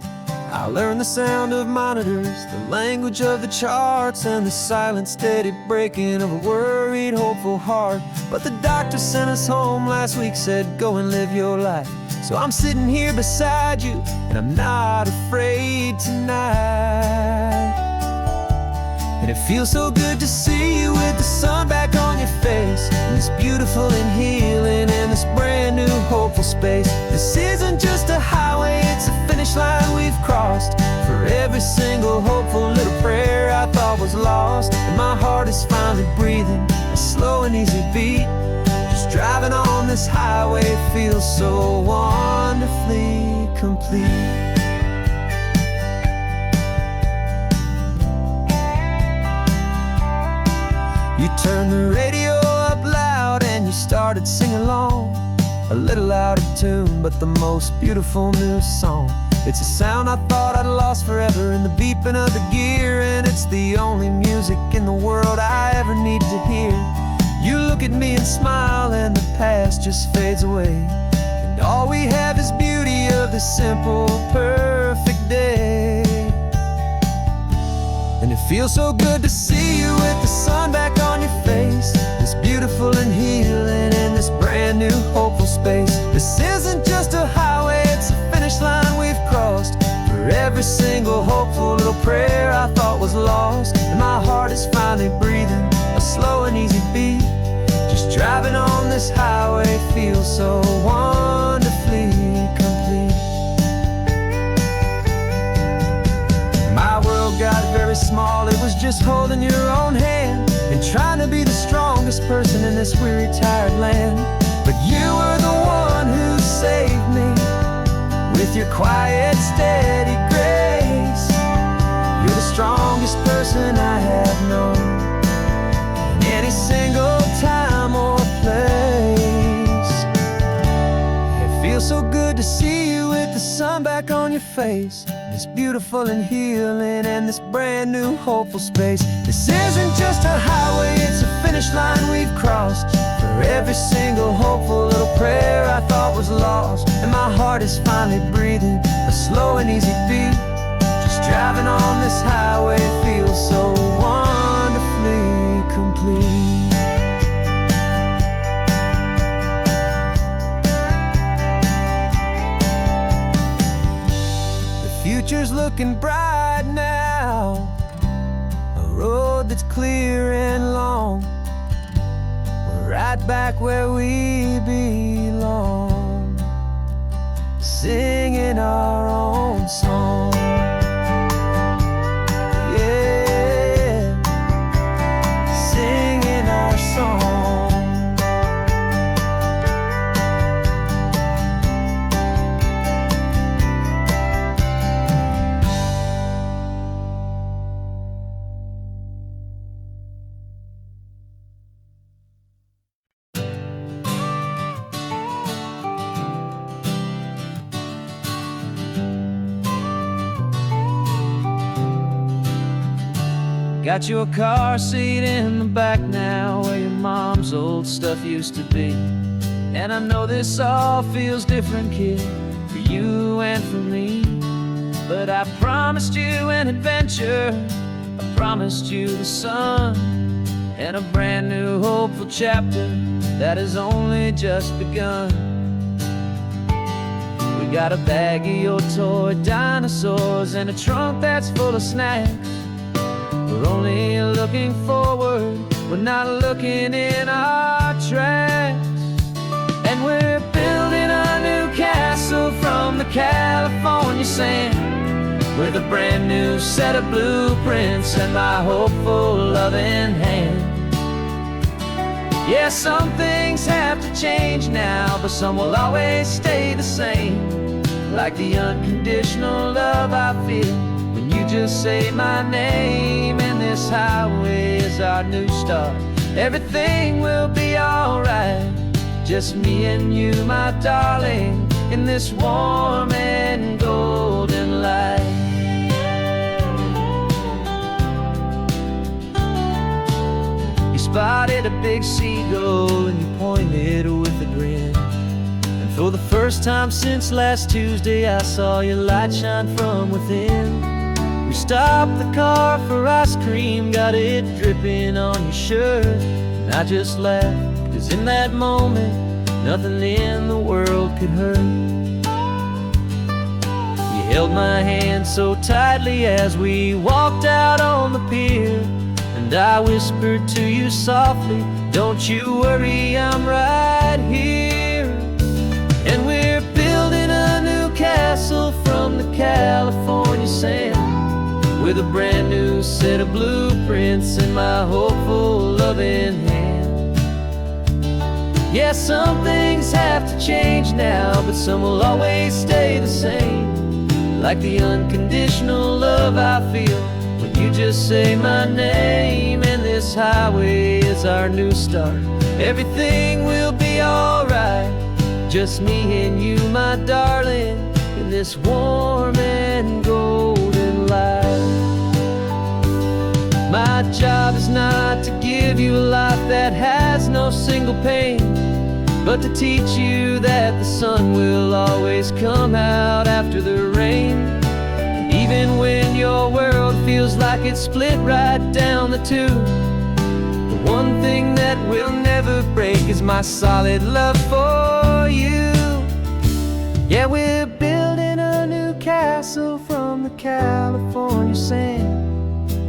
I learned the sound of monitors, the language of the charts, and the silent, steady breaking of a worried, hopeful heart. But the doctor sent us home last week, said go and live your life. So I'm sitting here beside you, and I'm not afraid tonight. And it feels so good to see you with the sun back on your face, and this beautiful and healing in this brand new hopeful space. This isn't just a highway, it's a finish line we've crossed. For every single hopeful little prayer I thought was lost, and my heart is finally breathing a slow and easy beat. Just driving on this highway feels so wonderfully complete. You turned the radio up loud and you started singing along, a little out of tune, but the most beautiful new song. It's a sound I thought I'd lost forever in the beeping of the gear, and it's the only music in the world I ever need to hear. You look at me and smile and the past just fades away, and all we have is beauty of this simple, perfect day. And it feels so good to see you with the sun back on your face, this beautiful and healing in this brand new hopeful space. This isn't just a highway, it's a finish line we've crossed. For every single hopeful little prayer I thought was lost, and my heart is finally breathing a slow and easy beat. Just driving on this highway feels so wonderfully complete. My world got very small, it was just holding your own hand and trying to be the strongest person in this weary, tired land. But you were the one who saved me with your quiet, steady grace. You're the strongest person I have known in any single time or place. It feels so good to see sun back on your face. It's beautiful and healing in this brand new hopeful space. This isn't just a highway, it's a finish line we've crossed. For every single hopeful little prayer I thought was lost. And my heart is finally breathing a slow and easy beat. Just driving on this highway feels so wonderfully complete. Future's looking bright now, a road that's clear and long. We're right back where we belong, singing our own song. Yeah, singing our song. Got your car seat in the back now, where your mom's old stuff used to be. And I know this all feels different, kid, for you and for me. But I promised you an adventure, I promised you the sun, and a brand new hopeful chapter that has only just begun. We got a bag of your toy dinosaurs and a trunk that's full of snacks. We're only looking forward, we're not looking in our tracks. And we're building a new castle from the California sand, with a brand new set of blueprints and my hopeful loving hand. Yeah, some things have to change now, but some will always stay the same. Like the unconditional love I feel when you just say my name. And this highway is our new start. Everything will be alright, just me and you, my darling, in this warm and golden light. You spotted a big seagull and you pointed with a grin. And for the first time since last Tuesday, I saw your light shine from within. We stopped the car for ice cream, got it dripping on your shirt. And I just laughed, 'cause in that moment, nothing in the world could hurt. You held my hand so tightly as we walked out on the pier, and I whispered to you softly, don't you worry, I'm right here. And we're building a new castle from the California sand, with a brand new set of blueprints in my hopeful loving hand. Yeah, some things have to change now, but some will always stay the same. Like the unconditional love I feel when you just say my name. And this highway is our new start. Everything will be alright, just me and you, my darling, in this warm and golden light. My job is not to give you a life that has no single pain, but to teach you that the sun will always come out after the rain. And even when your world feels like it's split right down the tube, the one thing that will never break is my solid love for you. Yeah, we're building a new castle from the California sand,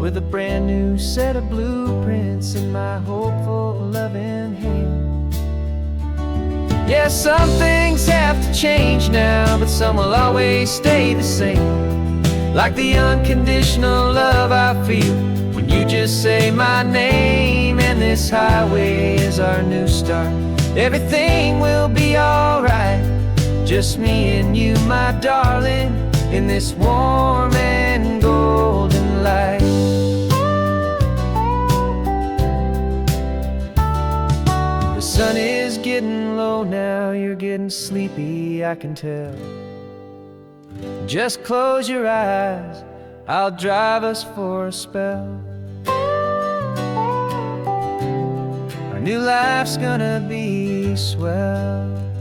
with a brand new set of blueprints in my hopeful loving hand. Yeah, some things have to change now, but some will always stay the same. Like the unconditional love I feel when you just say my name. And this highway is our new start. Everything will be alright, just me and you, my darling, in this warm and golden light. The sun is getting low now, you're getting sleepy, I can tell. Just close your eyes, I'll drive us for a spell. Our new life's gonna be swell.